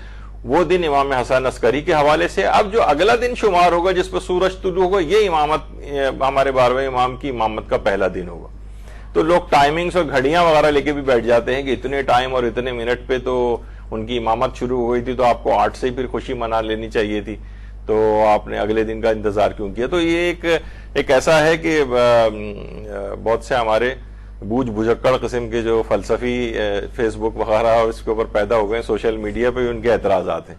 وہ دن امام حسن عسکری کے حوالے سے. اب جو اگلا دن شمار ہوگا جس پر سورج طلوع ہوگا، یہ امامت ہمارے 12ویں امام کی امامت کا پہلا دن ہوگا. تو لوگ ٹائمنگز اور گھڑیاں وغیرہ لے کے بھی بیٹھ جاتے ہیں کہ اتنے ٹائم اور اتنے منٹ پہ تو ان کی امامت شروع ہو گئی تھی، تو آپ کو 8 سے ہی پھر خوشی منا لینی چاہیے تھی، تو آپ نے اگلے دن کا انتظار کیوں کیا؟ تو یہ ایک ایسا ہے کہ بہت سے ہمارے بوجھ بجکڑ قسم کے جو فلسفی فیس بک وغیرہ اور اس کے اوپر پیدا ہو گئے، سوشل میڈیا پہ ان کے اعتراضات ہیں.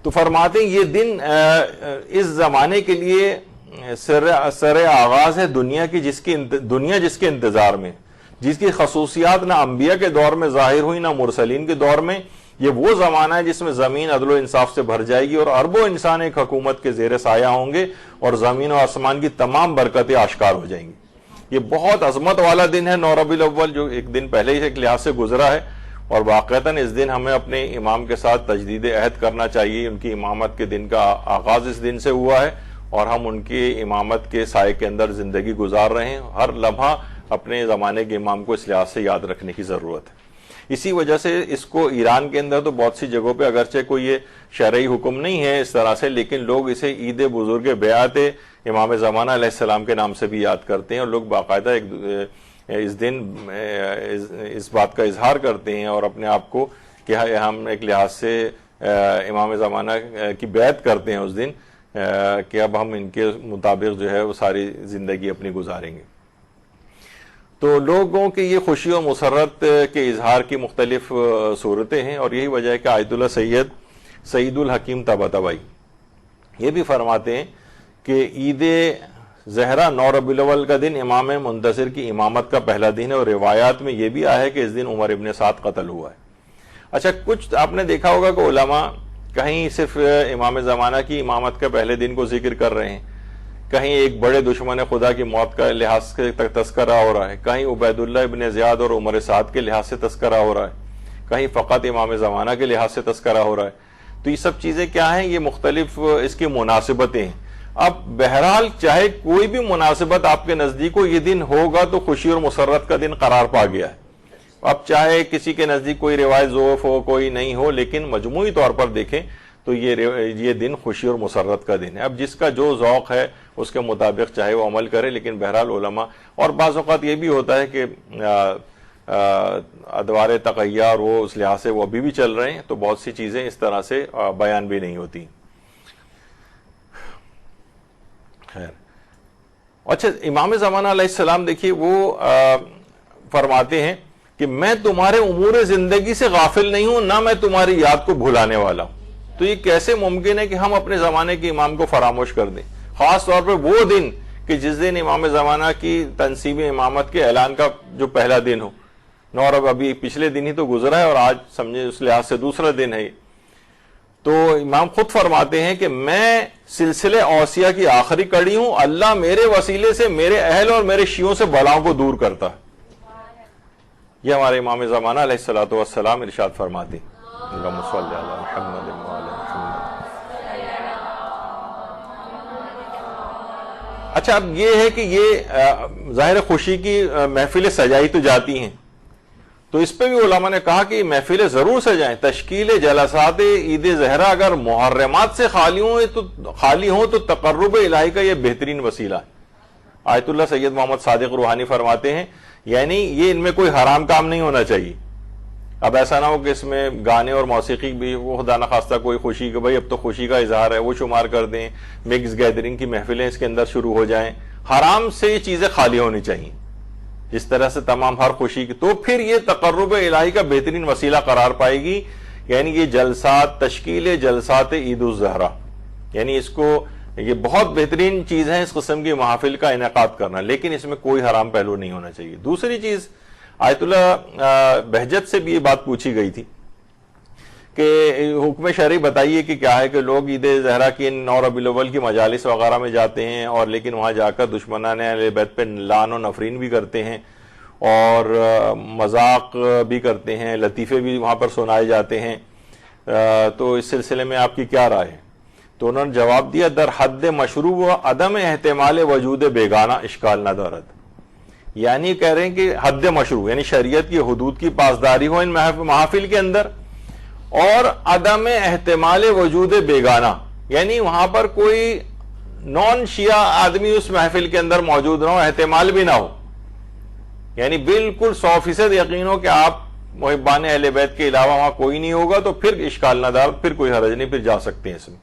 تو فرماتے ہیں یہ دن اس زمانے کے لیے سر آغاز ہے دنیا کی، دنیا جس کے انتظار میں، جس کی خصوصیات نہ انبیاء کے دور میں ظاہر ہوئی نہ مرسلین کے دور میں. یہ وہ زمانہ ہے جس میں زمین عدل و انصاف سے بھر جائے گی اور اربوں انسان ایک حکومت کے زیر سایہ ہوں گے اور زمین و آسمان کی تمام برکتیں آشکار ہو جائیں گی. یہ بہت عظمت والا دن ہے 9 ربیع الاول، جو ایک دن پہلے ہی ایک لحاظ سے گزرا ہے، اور واقعتاً اس دن ہمیں اپنے امام کے ساتھ تجدید عہد کرنا چاہیے. ان کی امامت کے دن کا آغاز اس دن سے ہوا ہے اور ہم ان کی امامت کے سائے کے اندر زندگی گزار رہے ہیں. ہر لمحہ اپنے زمانے کے امام کو اس لحاظ سے یاد رکھنے کی ضرورت ہے. اسی وجہ سے اس کو ایران کے اندر تو بہت سی جگہوں پہ اگرچہ کوئی یہ شرعی حکم نہیں ہے اس طرح سے، لیکن لوگ اسے عید بزرگ بیعت امام زمانہ علیہ السلام کے نام سے بھی یاد کرتے ہیں، اور لوگ باقاعدہ اس دن اس بات کا اظہار کرتے ہیں اور اپنے آپ کو کہ ہم ایک لحاظ سے امام زمانہ کی بیعت کرتے ہیں اس دن، کہ اب ہم ان کے مطابق جو ہے وہ ساری زندگی اپنی گزاریں گے. تو لوگوں کی یہ خوشی و مسرت کے اظہار کی مختلف صورتیں ہیں، اور یہی وجہ ہے کہ آیت اللہ سعید الحکیم طباطبائی یہ بھی فرماتے ہیں کہ عید زہرا 9 ربیع الاول کا دن امام منتصر کی امامت کا پہلا دن ہے، اور روایات میں یہ بھی آیا ہے کہ اس دن عمر ابن سعد قتل ہوا ہے. اچھا، کچھ آپ نے دیکھا ہوگا کہ علماء کہیں صرف امام زمانہ کی امامت کے پہلے دن کو ذکر کر رہے ہیں، کہیں ایک بڑے دشمن خدا کی موت کا لحاظ سے تذکرہ ہو رہا ہے، کہیں عبید اللہ ابن زیاد اور عمر سعد کے لحاظ سے تذکرہ ہو رہا ہے، کہیں فقط امام زمانہ کے لحاظ سے تذکرہ ہو رہا ہے. تو یہ سب چیزیں کیا ہیں؟ یہ مختلف اس کی مناسبتیں ہیں. اب بہرحال چاہے کوئی بھی مناسبت آپ کے نزدیک ہو، یہ دن ہوگا تو خوشی اور مسرت کا دن قرار پا گیا ہے. اب چاہے کسی کے نزدیک کوئی روایت ضعف ہو، کوئی نہیں ہو، لیکن مجموعی طور پر دیکھیں تو یہ دن خوشی اور مسرت کا دن ہے. اب جس کا جو ذوق ہے اس کے مطابق چاہے وہ عمل کرے، لیکن بہرحال علماء، اور بعض اوقات یہ بھی ہوتا ہے کہ ادوار تقیہ اور وہ اس لحاظ سے وہ ابھی بھی چل رہے ہیں، تو بہت سی چیزیں اس طرح سے بیان بھی نہیں ہوتی. خیر، اچھا، امام زمانہ علیہ السلام دیکھیے وہ فرماتے ہیں کہ میں تمہارے امور زندگی سے غافل نہیں ہوں، نہ میں تمہاری یاد کو بھلانے والا ہوں. تو یہ کیسے ممکن ہے کہ ہم اپنے زمانے کے امام کو فراموش کر دیں، خاص طور پہ وہ دن کہ جس دن امام زمانہ کی تنصیب امامت کے اعلان کا جو پہلا دن ہو. 9 ربیع ابھی پچھلے دن ہی تو گزرا ہے اور آج سمجھے اس لحاظ سے دوسرا دن ہے. تو امام خود فرماتے ہیں کہ میں سلسلے اوصیہ کی آخری کڑی ہوں، اللہ میرے وسیلے سے میرے اہل اور میرے شیعوں سے بلاؤں کو دور کرتا ہے. یہ ہمارے امام زمانہ علیہ السلام ارشاد فرماتے ہیں. اللہم صلی علی محمد وعلی محمد. اچھا، اب یہ ہے کہ یہ ظاہر خوشی کی محفلیں سجائی تو جاتی ہیں، تو اس پہ بھی علماء نے کہا کہ محفلیں ضرور سجائیں. تشکیل جلسات عید زہرا اگر محرمات سے خالی ہوں تو تقرب الہی کا یہ بہترین وسیلہ ہے. آیت اللہ سید محمد صادق روحانی فرماتے ہیں یعنی یہ ان میں کوئی حرام کام نہیں ہونا چاہیے. اب ایسا نہ ہو کہ اس میں گانے اور موسیقی بھی، وہ خدا نخواستہ کوئی خوشی کہ بھائی اب تو خوشی کا اظہار ہے وہ شمار کر دیں، مکس گیدرنگ کی محفلیں اس کے اندر شروع ہو جائیں. حرام سے یہ چیزیں خالی ہونی چاہیے جس طرح سے تمام ہر خوشی کی. تو پھر یہ تقرب الہی کا بہترین وسیلہ قرار پائے گی. یعنی یہ جلسات، تشکیل جلسات عید الزہرا، یعنی اس کو یہ بہت بہترین چیز ہے اس قسم کی محافل کا انعقاد کرنا، لیکن اس میں کوئی حرام پہلو نہیں ہونا چاہیے. دوسری چیز، آیت اللہ بہجت سے بھی یہ بات پوچھی گئی تھی کہ حکم شرعی بتائیے کہ کیا ہے کہ لوگ عید زہرا کی 9 ربیع الاول کی مجالس وغیرہ میں جاتے ہیں اور لیکن وہاں جا کر دشمنان اہل بیت پہ لعن و نفرین بھی کرتے ہیں اور مذاق بھی کرتے ہیں، لطیفے بھی وہاں پر سنائے جاتے ہیں. تو اس سلسلے میں آپ کی کیا رائے ہے؟ تو انہوں نے جواب دیا، در حد مشروع و عدم احتمال وجود بیگانہ اشکال نہ دارد. یعنی کہہ رہے ہیں کہ حد مشروع یعنی شریعت کی حدود کی پاسداری ہو ان محافل کے اندر، اور عدم احتمال وجود بیگانہ، یعنی وہاں پر کوئی نان شیعہ آدمی اس محفل کے اندر موجود نہ ہو، احتمال بھی نہ ہو، یعنی بالکل 100% یقین ہو کہ آپ محبان اہل بیت کے علاوہ وہاں کوئی نہیں ہوگا، تو پھر اشکال نہ دار، پھر کوئی حرج نہیں، پھر جا سکتے ہیں اس میں۔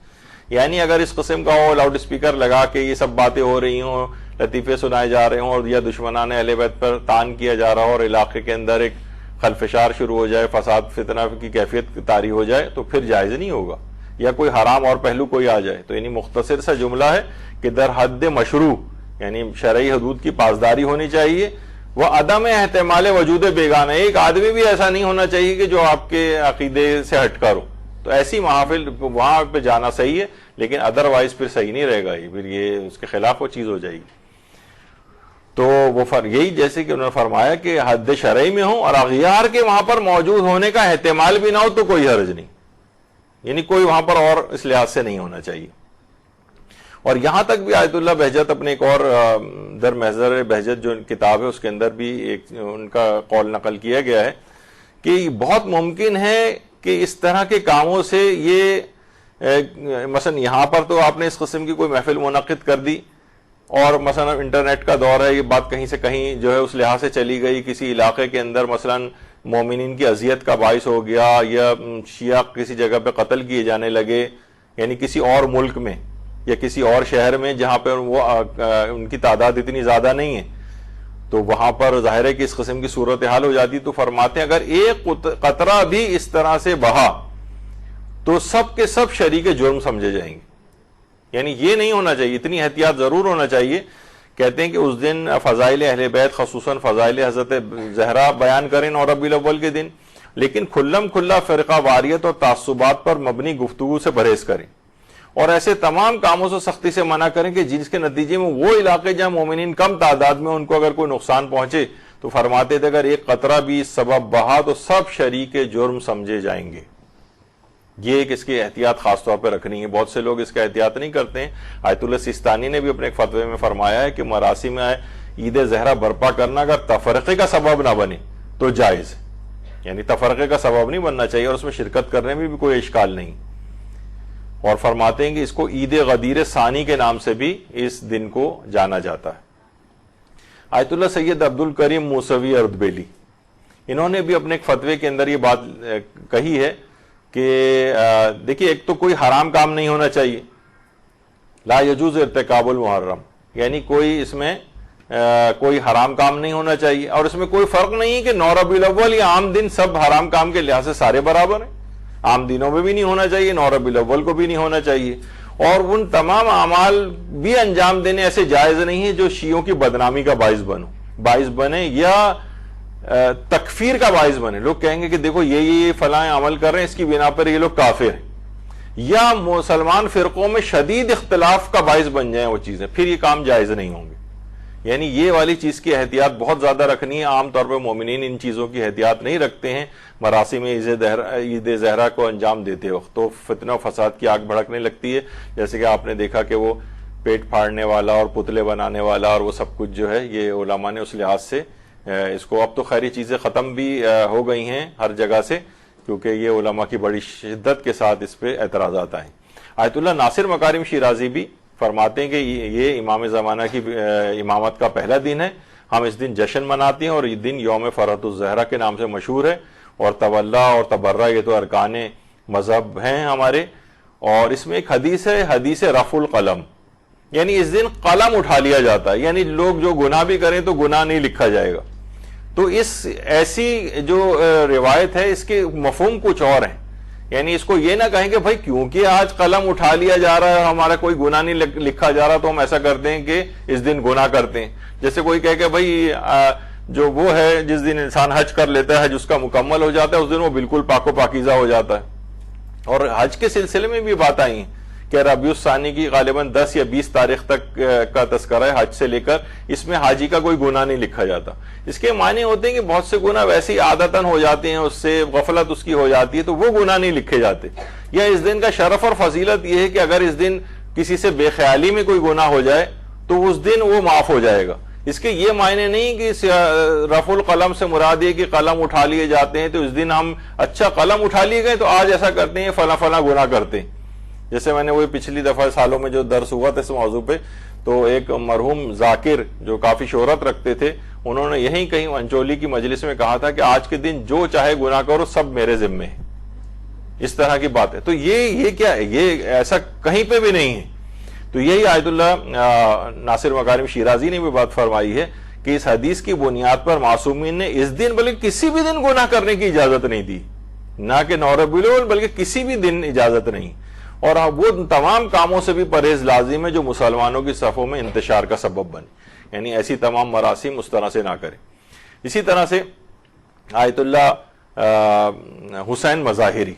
یعنی اگر اس قسم کا ہو، لاؤڈ اسپیکر لگا کے یہ سب باتیں ہو رہی ہوں، لطیفے سنائے جا رہے ہوں، اور یا دشمنان اہل بیت پر تان کیا جا رہا ہو، اور علاقے کے اندر ایک خلفشار شروع ہو جائے، فساد فتنہ کی کیفیت طاری ہو جائے، تو پھر جائز نہیں ہوگا، یا کوئی حرام اور پہلو کوئی آ جائے۔ تو یعنی مختصر سا جملہ ہے کہ در حد مشروع، یعنی شرعی حدود کی پاسداری ہونی چاہیے، وہ عدم احتمال وجود بیگانہ، ایک آدمی بھی ایسا نہیں ہونا چاہیے کہ جو آپ کے عقیدے سے ہٹ کر ہو، تو ایسی محافل وہاں پہ جانا صحیح ہے، لیکن ادروائز پھر صحیح نہیں رہے گا، پھر یہ اس کے خلاف وہ چیز ہو جائے گی۔ تو وہ یہی جیسے کہ انہوں نے فرمایا کہ حد شرعی میں ہو اور اغیار کے وہاں پر موجود ہونے کا احتمال بھی نہ ہو تو کوئی حرج نہیں، یعنی کوئی وہاں پر اور اس لحاظ سے نہیں ہونا چاہیے۔ اور یہاں تک بھی آیت اللہ بہجت اپنے ایک اور در محضر بہجت جو کتاب ہے اس کے اندر بھی ایک ان کا قول نقل کیا گیا ہے کہ بہت ممکن ہے کہ اس طرح کے کاموں سے یہ مثلا یہاں پر تو آپ نے اس قسم کی کوئی محفل منعقد کر دی، اور مثلا انٹرنیٹ کا دور ہے، یہ بات کہیں سے کہیں جو ہے اس لحاظ سے چلی گئی، کسی علاقے کے اندر مثلا مومنین کی اذیت کا باعث ہو گیا، یا شیعہ کسی جگہ پہ قتل کیے جانے لگے، یعنی کسی اور ملک میں یا کسی اور شہر میں جہاں پہ وہ ان کی تعداد اتنی زیادہ نہیں ہے، تو وہاں پر ظاہر ہے کہ اس قسم کی صورتحال ہو جاتی۔ تو فرماتے ہیں اگر ایک قطرہ بھی اس طرح سے بہا تو سب کے سب شریک جرم سمجھے جائیں گے، یعنی یہ نہیں ہونا چاہیے، اتنی احتیاط ضرور ہونا چاہیے۔ کہتے ہیں کہ اس دن فضائل اہل بیت خصوصاً فضائل حضرت زہرا بیان کریں اور ربیع الاول کے دن، لیکن کھلم کھلا فرقہ واریت اور تعصبات پر مبنی گفتگو سے پرہیز کریں، اور ایسے تمام کاموں سے سختی سے منع کریں کہ جس کے نتیجے میں وہ علاقے جہاں مومنین کم تعداد میں ان کو اگر کوئی نقصان پہنچے، تو فرماتے تھے اگر ایک قطرہ بھی اس سبب بہا تو سب شریک جرم سمجھے جائیں گے۔ یہ ایک اس کی احتیاط خاص طور پہ رکھنی ہے، بہت سے لوگ اس کا احتیاط نہیں کرتے ہیں۔ آیت اللہ سیستانی نے بھی اپنے ایک فتوے میں فرمایا ہے کہ مراسم میں عید زہرا برپا کرنا اگر تفرقے کا سبب نہ بنے تو جائز، یعنی تفرقے کا سبب نہیں بننا چاہیے، اور اس میں شرکت کرنے میں بھی کوئی اشکال نہیں۔ اور فرماتے ہیں کہ اس کو عید غدیر ثانی کے نام سے بھی اس دن کو جانا جاتا ہے۔ آیت اللہ سید عبد الکریم موسوی اردبیلی، انہوں نے بھی اپنے ایک فتوے کے اندر یہ بات کہی ہے کہ دیکھیے ایک تو کوئی حرام کام نہیں ہونا چاہیے، لا یجوز ارتکاب المحرم، یعنی کوئی اس میں کوئی حرام کام نہیں ہونا چاہیے، اور اس میں کوئی فرق نہیں کہ 9 ربیع الاول یا عام دن سب حرام کام کے لحاظ سے سارے برابر ہیں، عام دنوں میں بھی نہیں ہونا چاہیے، 9 ربیع الاول کو بھی نہیں ہونا چاہیے، اور ان تمام اعمال بھی انجام دینے ایسے جائز نہیں ہیں جو شیعوں کی بدنامی کا باعث بنے یا تکفیر کا باعث بنے۔ لوگ کہیں گے کہ دیکھو یہ فلاں عمل کر رہے ہیں، اس کی بنا پر یہ لوگ کافر ہیں، یا مسلمان فرقوں میں شدید اختلاف کا باعث بن جائیں وہ چیزیں، پھر یہ کام جائز نہیں ہوں گے۔ یعنی یہ والی چیز کی احتیاط بہت زیادہ رکھنی ہے۔ عام طور پہ مومنین ان چیزوں کی احتیاط نہیں رکھتے ہیں مراسم عید زہرا کو انجام دیتے وقت، تو فتنہ و فساد کی آگ بھڑکنے لگتی ہے، جیسے کہ آپ نے دیکھا کہ وہ پیٹ پھاڑنے والا اور پتلے بنانے والا اور وہ سب کچھ جو ہے، یہ علماء نے اس لحاظ سے اس کو، اب تو خیری چیزیں ختم بھی ہو گئی ہیں ہر جگہ سے، کیونکہ یہ علماء کی بڑی شدت کے ساتھ اس پہ اعتراضات آئے۔ آیت اللہ ناصر مکارم شیرازی بھی فرماتے ہیں کہ یہ امام زمانہ کی امامت کا پہلا دن ہے، ہم اس دن جشن مناتے ہیں، اور یہ دن یوم فرحت الزہرا کے نام سے مشہور ہے، اور تولا اور تبرہ یہ تو ارکان مذہب ہیں ہمارے۔ اور اس میں ایک حدیث ہے، حدیث رفع القلم، یعنی اس دن قلم اٹھا لیا جاتا ہے، یعنی لوگ جو گناہ بھی کریں تو گناہ نہیں لکھا جائے گا۔ تو اس ایسی جو روایت ہے اس کے مفہوم کچھ اور ہیں، یعنی اس کو یہ نہ کہیں کہ بھائی کیونکہ آج قلم اٹھا لیا جا رہا ہے اور ہمارا کوئی گناہ نہیں لکھا جا رہا تو ہم ایسا کرتے ہیں کہ اس دن گناہ کرتے ہیں۔ جیسے کوئی کہے کہ بھائی جو وہ ہے جس دن انسان حج کر لیتا ہے، حج اس کا مکمل ہو جاتا ہے، اس دن وہ بالکل پاک و پاکیزہ ہو جاتا ہے۔ اور حج کے سلسلے میں بھی بات آئی ہیں کہ ربیع الثانی کی غالباً 10 یا 20 تاریخ تک کا تذکرہ ہے حج سے لے کر، اس میں حاجی کا کوئی گناہ نہیں لکھا جاتا۔ اس کے معنی ہوتے ہیں کہ بہت سے گناہ ویسے ہی عادتاً ہو جاتے ہیں، اس سے غفلت اس کی ہو جاتی ہے، تو وہ گناہ نہیں لکھے جاتے۔ یا اس دن کا شرف اور فضیلت یہ ہے کہ اگر اس دن کسی سے بے خیالی میں کوئی گناہ ہو جائے تو اس دن وہ معاف ہو جائے گا، اس کے یہ معنی نہیں کہ رفع القلم سے مراد یہ کہ قلم اٹھا لیے جاتے ہیں تو اس دن ہم اچھا قلم اٹھا لیے گئے تو آج ایسا کرتے ہیں فلاں فلاں گناہ کرتے ہیں. جیسے میں نے وہی پچھلی دفعہ سالوں میں جو درس ہوا تھا اس موضوع پہ، تو ایک مرحوم ذاکر جو کافی شہرت رکھتے تھے، انہوں نے یہیں کہیں انچولی کی مجلس میں کہا تھا کہ آج کے دن جو چاہے گناہ کرو سب میرے ذمے ہے. اس طرح کی بات ہے. تو یہ کیا ہے؟ یہ ایسا کہیں پہ بھی نہیں ہے. تو یہی آیت اللہ ناصر مکارم شیرازی نے بھی بات فرمائی ہے کہ اس حدیث کی بنیاد پر معصومین نے اس دن بلکہ کسی بھی دن گناہ کرنے کی اجازت نہیں دی، نہ کہ 9 ربیع الاول بلکہ کسی بھی دن اجازت نہیں. اور وہ تمام کاموں سے بھی پرہیز لازم ہے جو مسلمانوں کی صفوں میں انتشار کا سبب بنے، یعنی ایسی تمام مراسم اس طرح سے نہ کریں. اسی طرح سے آیت اللہ حسین مظاہری،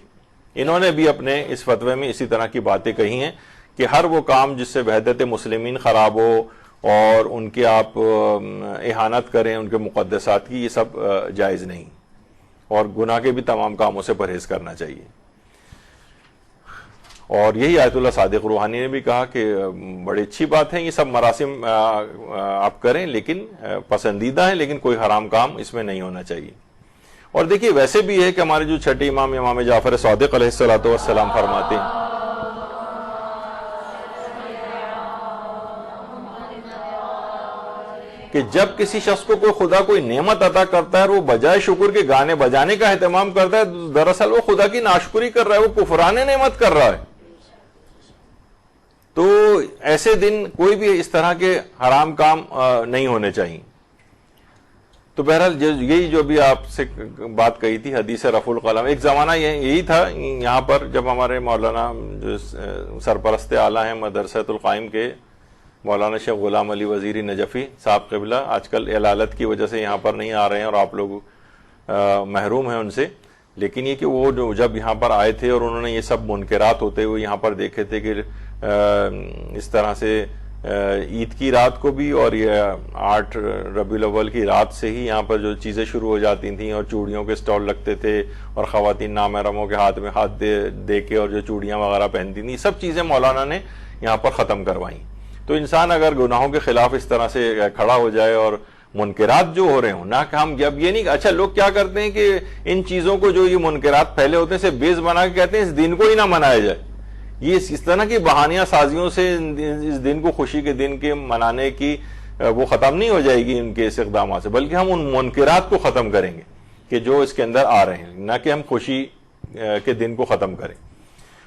انہوں نے بھی اپنے اس فتوے میں اسی طرح کی باتیں کہی ہیں کہ ہر وہ کام جس سے وحدت مسلمین خراب ہو اور ان کی آپ اہانت کریں ان کے مقدسات کی، یہ سب جائز نہیں، اور گناہ کے بھی تمام کاموں سے پرہیز کرنا چاہیے. اور یہی آیت اللہ صادق روحانی نے بھی کہا کہ بڑی اچھی بات ہے یہ سب مراسم آپ کریں، لیکن پسندیدہ ہیں، لیکن کوئی حرام کام اس میں نہیں ہونا چاہیے. اور دیکھیے ویسے بھی ہے کہ ہمارے جو چھٹے امام جعفر صادق علیہ السلام فرماتے ہیں کہ جب کسی شخص کو کوئی خدا کوئی نعمت عطا کرتا ہے اور وہ بجائے شکر کے گانے بجانے کا اہتمام کرتا ہے، دراصل وہ خدا کی ناشکری کر رہا ہے، وہ کفران نعمت کر رہا ہے. تو ایسے دن کوئی بھی اس طرح کے حرام کام نہیں ہونے چاہیے. تو بہرحال یہی جو بھی آپ سے بات کہی تھی حدیث رفع القلم، ایک زمانہ یہی تھا یہاں پر جب ہمارے مولانا جو سرپرست اعلیٰ ہیں مدرسۃ القائم کے مولانا شیخ غلام علی وزیری نجفی صاحب قبلہ آج کل علالت کی وجہ سے یہاں پر نہیں آ رہے ہیں اور آپ لوگ محروم ہیں ان سے، لیکن یہ کہ وہ جو جب یہاں پر آئے تھے اور انہوں نے یہ سب منکرات ہوتے ہوئے یہاں پر دیکھے تھے کہ اس طرح سے عید کی رات کو بھی اور یہ 8 ربیع الاول کی رات سے ہی یہاں پر جو چیزیں شروع ہو جاتی تھیں اور چوڑیوں کے سٹال لگتے تھے اور خواتین نامحرموں کے ہاتھ میں ہاتھ دے کے اور جو چوڑیاں وغیرہ پہنتی تھیں، سب چیزیں مولانا نے یہاں پر ختم کروائیں. تو انسان اگر گناہوں کے خلاف اس طرح سے کھڑا ہو جائے اور منکرات جو ہو رہے ہوں، نہ کہ ہم جب یہ نہیں، اچھا لوگ کیا کرتے ہیں کہ ان چیزوں کو جو یہ منکرات پھیلے ہوتے ہیں اسے بیس بنا کے کہتے ہیں اس دن کو ہی نہ منایا جائے. یہ اس طرح کی بہانیاں سازیوں سے اس دن کو خوشی کے دن کے منانے کی وہ ختم نہیں ہو جائے گی ان کے اس اقدامات سے، بلکہ ہم ان منکرات کو ختم کریں گے کہ جو اس کے اندر آ رہے ہیں، نہ کہ ہم خوشی کے دن کو ختم کریں.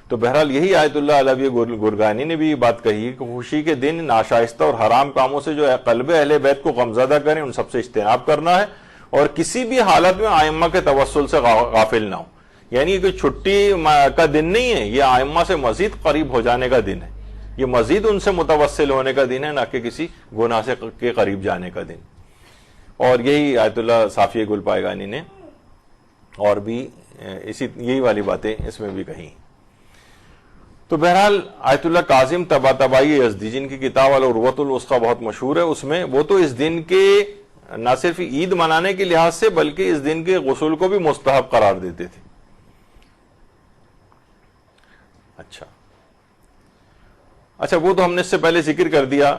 تو بہرحال یہی آیت اللہ علوی گرگانی نے بھی یہ بات کہی کہ خوشی کے دن ناشائستہ اور حرام کاموں سے جو قلب اہل بیت کو غمزدہ کریں ان سب سے اجتناب کرنا ہے، اور کسی بھی حالت میں ائمہ کے توسل سے غافل نہ ہو. یعنی یہ کوئی چھٹی کا دن نہیں ہے، یہ ائمہ سے مزید قریب ہو جانے کا دن ہے، یہ مزید ان سے متوسل ہونے کا دن ہے، نہ کہ کسی گناہ سے کے قریب جانے کا دن. اور یہی آیت اللہ صافی گل پائیگانی نے اور بھی یہی والی باتیں اس میں بھی کہی. تو بہرحال آیت اللہ کاظم طباطبائی یزدی جن کی کتاب العروۃ الوثقی بہت مشہور ہے، اس میں وہ تو اس دن کے نہ صرف عید منانے کے لحاظ سے بلکہ اس دن کے غسل کو بھی مستحب قرار دیتے تھے. اچھا وہ تو ہم نے اس سے پہلے ذکر کر دیا،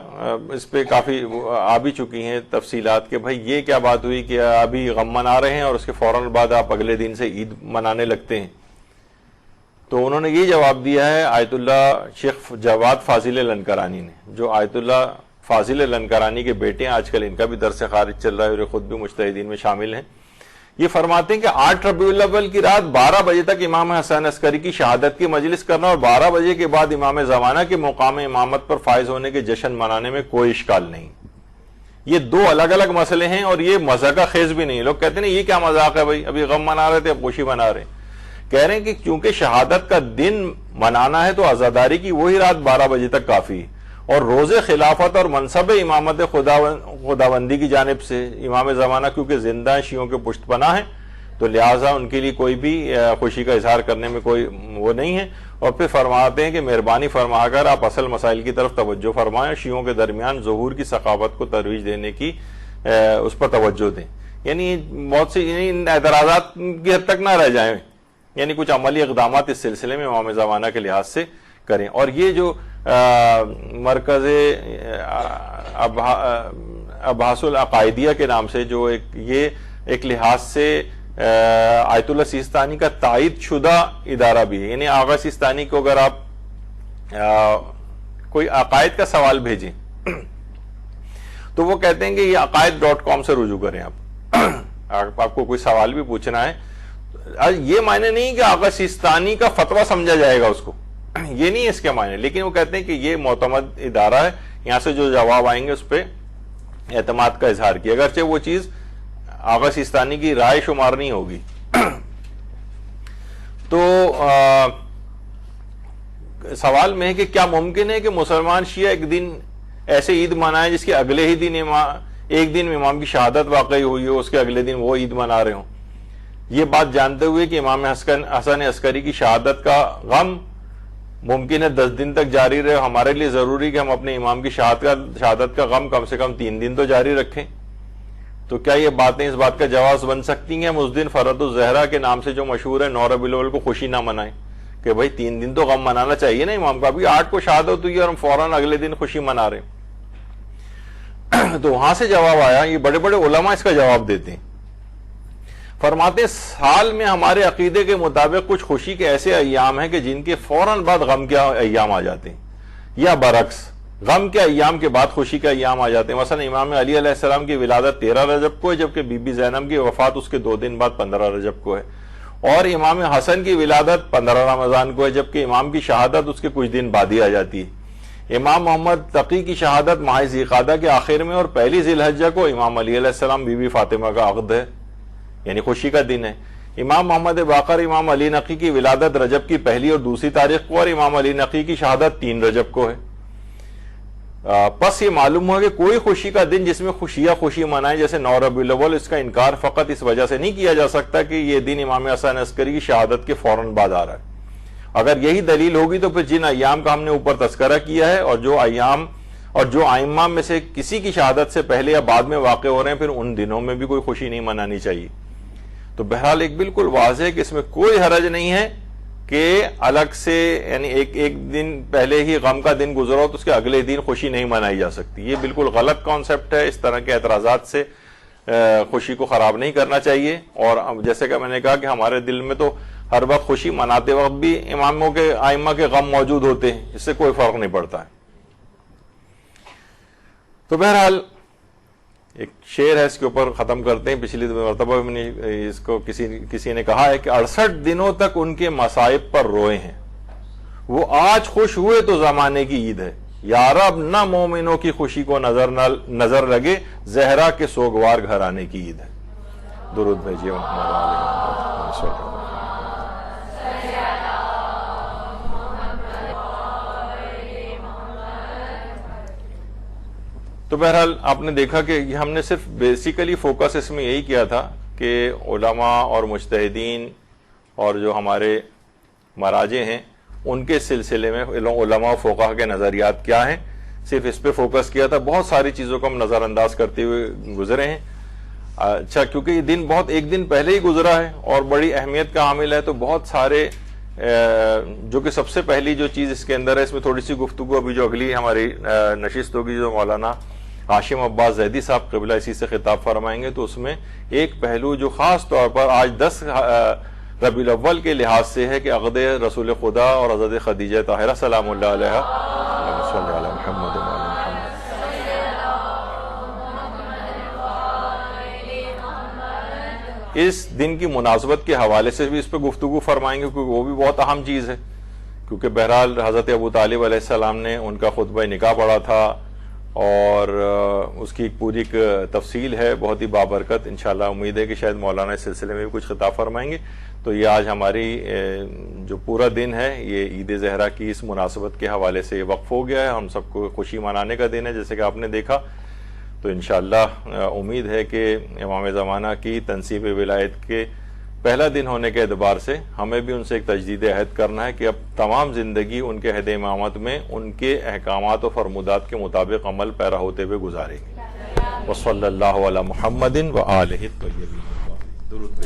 اس پہ کافی آ بھی چکی ہیں تفصیلات کہ بھائی یہ کیا بات ہوئی کہ ابھی غم منا رہے ہیں اور اس کے فوراً بعد آپ اگلے دن سے عید منانے لگتے ہیں. تو انہوں نے یہ جواب دیا ہے آیت اللہ شیخ جواد فاضل لنکرانی نے، جو آیت اللہ فاضل لنکرانی کے بیٹے ہیں، آج کل ان کا بھی درس خارج چل رہا ہے اور خود بھی مجتہدین میں شامل ہیں. یہ فرماتے ہیں کہ 8 ربیع الاول کی رات 12 بجے تک امام حسین عسکری کی شہادت کی مجلس کرنا اور 12 بجے کے بعد امام زمانہ کے مقام امامت پر فائز ہونے کے جشن منانے میں کوئی اشکال نہیں. یہ دو الگ الگ مسئلے ہیں اور یہ مذاق خیز بھی نہیں. لوگ کہتے ہیں یہ کیا مذاق ہے بھائی، ابھی غم منا رہے تھے اب خوشی منا رہے ہیں. کہہ رہے ہیں کہ کیونکہ شہادت کا دن منانا ہے تو عزاداری کی وہی رات 12 بجے تک کافی ہے، اور روز خلافت اور منصب امامت خداوندی کی جانب سے امام زمانہ کیونکہ زندہ شیعوں کے پشت پناہ ہیں تو لہٰذا ان کے لیے کوئی بھی خوشی کا اظہار کرنے میں کوئی وہ نہیں ہے. اور پھر فرماتے ہیں کہ مہربانی فرما کر آپ اصل مسائل کی طرف توجہ فرمائیں، شیعوں کے درمیان ظہور کی ثقافت کو ترویج دینے کی اس پر توجہ دیں. یعنی بہت سی اعتراضات کی حد تک نہ رہ جائیں، یعنی کچھ عملی اقدامات اس سلسلے میں امام زمانہ کے لحاظ سے کریں. اور یہ جو مرکز ابحاث العقائدیہ کے نام سے، جو یہ ایک لحاظ سے آیت اللہ سیستانی کا تائید شدہ ادارہ بھی ہے. یعنی آغا سیستانی کو اگر آپ کوئی عقائد کا سوال بھیجیں تو وہ کہتے ہیں کہ یہ عقائد.com سے رجوع کریں. آپ کو کوئی سوال بھی پوچھنا ہے، یہ معنی نہیں کہ آغا سیستانی کا فتویٰ سمجھا جائے گا اس کو، یہ نہیں ہے اس کے معنی، لیکن وہ کہتے ہیں کہ یہ معتمد ادارہ ہے، یہاں سے جو جواب آئیں گے اس پہ اعتماد کا اظہار کیا، اگرچہ وہ چیز آغا سیستانی کی رائے شمار نہیں ہوگی. تو سوال میں ہے کہ کیا ممکن ہے کہ مسلمان شیعہ ایک دن ایسے عید منائیں جس کے اگلے ہی دن ایک دن میں امام کی شہادت واقع ہوئی ہو، اس کے اگلے دن وہ عید منا رہے ہوں؟ یہ بات جانتے ہوئے کہ امام حسن عسکری کی شہادت کا غم ممکن ہے 10 دن تک جاری رہے، ہمارے لیے ضروری کہ ہم اپنے امام کی شہادت کا غم کم سے کم 3 دن تو جاری رکھیں. تو کیا یہ باتیں اس بات کا جواز بن سکتی ہیں ہم اس دن فرد الزہرا کے نام سے جو مشہور ہے 9 ربیع الاول کو خوشی نہ منائیں؟ کہ بھائی 3 دن تو غم منانا چاہیے نا امام کا، ابھی 8 کو شہادت ہوئی اور ہم فوراً اگلے دن خوشی منا رہے ہیں. تو وہاں سے جواب آیا، یہ بڑے بڑے علماء اس کا جواب دیتے ہیں. فرماتے ہیں سال میں ہمارے عقیدے کے مطابق کچھ خوشی کے ایسے ایام ہیں کہ جن کے فوراً بعد غم کے ایام آ جاتے ہیں، یا برعکس غم کے ایام کے بعد خوشی کے ایام آ جاتے ہیں. مثلا امام علی علیہ السلام کی ولادت 13 رجب کو ہے، جبکہ بی بی زینب کی وفات اس کے 2 دن بعد 15 رجب کو ہے. اور امام حسن کی ولادت 15 رمضان کو ہے، جبکہ امام کی شہادت اس کے کچھ دن بعد ہی آ جاتی ہے. امام محمد تقی کی شہادت ماہ ذی القعدہ کے آخر میں، اور 1 ذی الحجہ کو امام علی علیہ السلام بی بی فاطمہ کا عقد ہے، یعنی خوشی کا دن ہے. امام محمد باقر امام علی نقی کی ولادت رجب کی 1 اور 2 تاریخ کو، اور امام علی نقی کی شہادت 3 رجب کو ہے. پس یہ معلوم ہوا کہ کوئی خوشی کا دن جس میں خوشی منائیں جیسے 9 ربیع الاول، اس کا انکار فقط اس وجہ سے نہیں کیا جا سکتا کہ یہ دن امام حسن عسکری کی شہادت کے فوراً بعد آ رہا ہے. اگر یہی دلیل ہوگی تو پھر جن ایام کا ہم نے اوپر تذکرہ کیا ہے اور جو ائمہ میں سے کسی کی شہادت سے پہلے یا بعد میں واقع ہو رہے ہیں، پھر ان دنوں میں بھی کوئی خوشی نہیں منانی چاہیے. تو بہرحال ایک بالکل واضح ہے کہ اس میں کوئی حرج نہیں ہے کہ الگ سے، یعنی ایک دن پہلے ہی غم کا دن گزرا ہو تو اس کے اگلے دن خوشی نہیں منائی جا سکتی. یہ بالکل غلط کانسیپٹ ہے، اس طرح کے اعتراضات سے خوشی کو خراب نہیں کرنا چاہیے. اور جیسے کہ میں نے کہا کہ ہمارے دل میں تو ہر وقت خوشی مناتے وقت بھی اماموں کے ائمہ کے غم موجود ہوتے ہیں، اس سے کوئی فرق نہیں پڑتا ہے. تو بہرحال ایک شعر ہے، اس کے اوپر ختم کرتے ہیں. پچھلی مرتبہ میں نے اس کو کسی نے کہا ہے کہ 68 دنوں تک ان کے مصائب پر روئے ہیں، وہ آج خوش ہوئے تو زمانے کی عید ہے. یا رب نہ مومنوں کی خوشی کو نظر لگے، زہرا کے سوگوار گھرانے کی عید ہے. درود بھیجیے محمد علیہ. تو بہرحال آپ نے دیکھا کہ ہم نے صرف بیسیکلی فوکس اس میں یہی کیا تھا کہ علماء اور مجتہدین اور جو ہمارے مراجع ہیں ان کے سلسلے میں علماء و فقہا کے نظریات کیا ہیں، صرف اس پہ فوکس کیا تھا. بہت ساری چیزوں کو ہم نظر انداز کرتے ہوئے گزرے ہیں. اچھا، کیونکہ یہ دن بہت ایک دن پہلے ہی گزرا ہے اور بڑی اہمیت کا حامل ہے، تو بہت سارے جو کہ سب سے پہلی جو چیز اس کے اندر ہے، اس میں تھوڑی سی گفتگو ابھی جو اگلی ہماری نشست ہوگی جو مولانا ہاشم عباس زیدی صاحب قبلہ اسی سے خطاب فرمائیں گے، تو اس میں ایک پہلو جو خاص طور پر آج 10 ربیع الاول کے لحاظ سے ہے کہ عقد رسول خدا اور حضرت خدیجہ طاہرہ سلام اللہ علیہا، اللہم صلی علی محمد وعلی محمد، اس دن کی مناسبت کے حوالے سے بھی اس پہ گفتگو فرمائیں گے، کیونکہ وہ بھی بہت اہم چیز ہے. کیونکہ بہرحال حضرت ابو طالب علیہ السلام نے ان کا خطبہ نکاح پڑھا تھا اور اس کی ایک پوری ایک تفصیل ہے بہت ہی بابرکت. انشاءاللہ امید ہے کہ شاید مولانا اس سلسلے میں بھی کچھ خطاب فرمائیں گے. تو یہ آج ہماری جو پورا دن ہے یہ عید زہرا کی اس مناسبت کے حوالے سے وقف ہو گیا ہے. ہم سب کو خوشی منانے کا دن ہے جیسے کہ آپ نے دیکھا. تو انشاءاللہ امید ہے کہ امام زمانہ کی تنصیب ولایت کے پہلا دن ہونے کے اعتبار سے ہمیں بھی ان سے ایک تجدید عہد کرنا ہے کہ اب تمام زندگی ان کے عہد امامت میں ان کے احکامات و فرمودات کے مطابق عمل پیرا ہوتے ہوئے گزاریں گے. وصلی اللہ علی محمد وآلہ الطیبین. درود.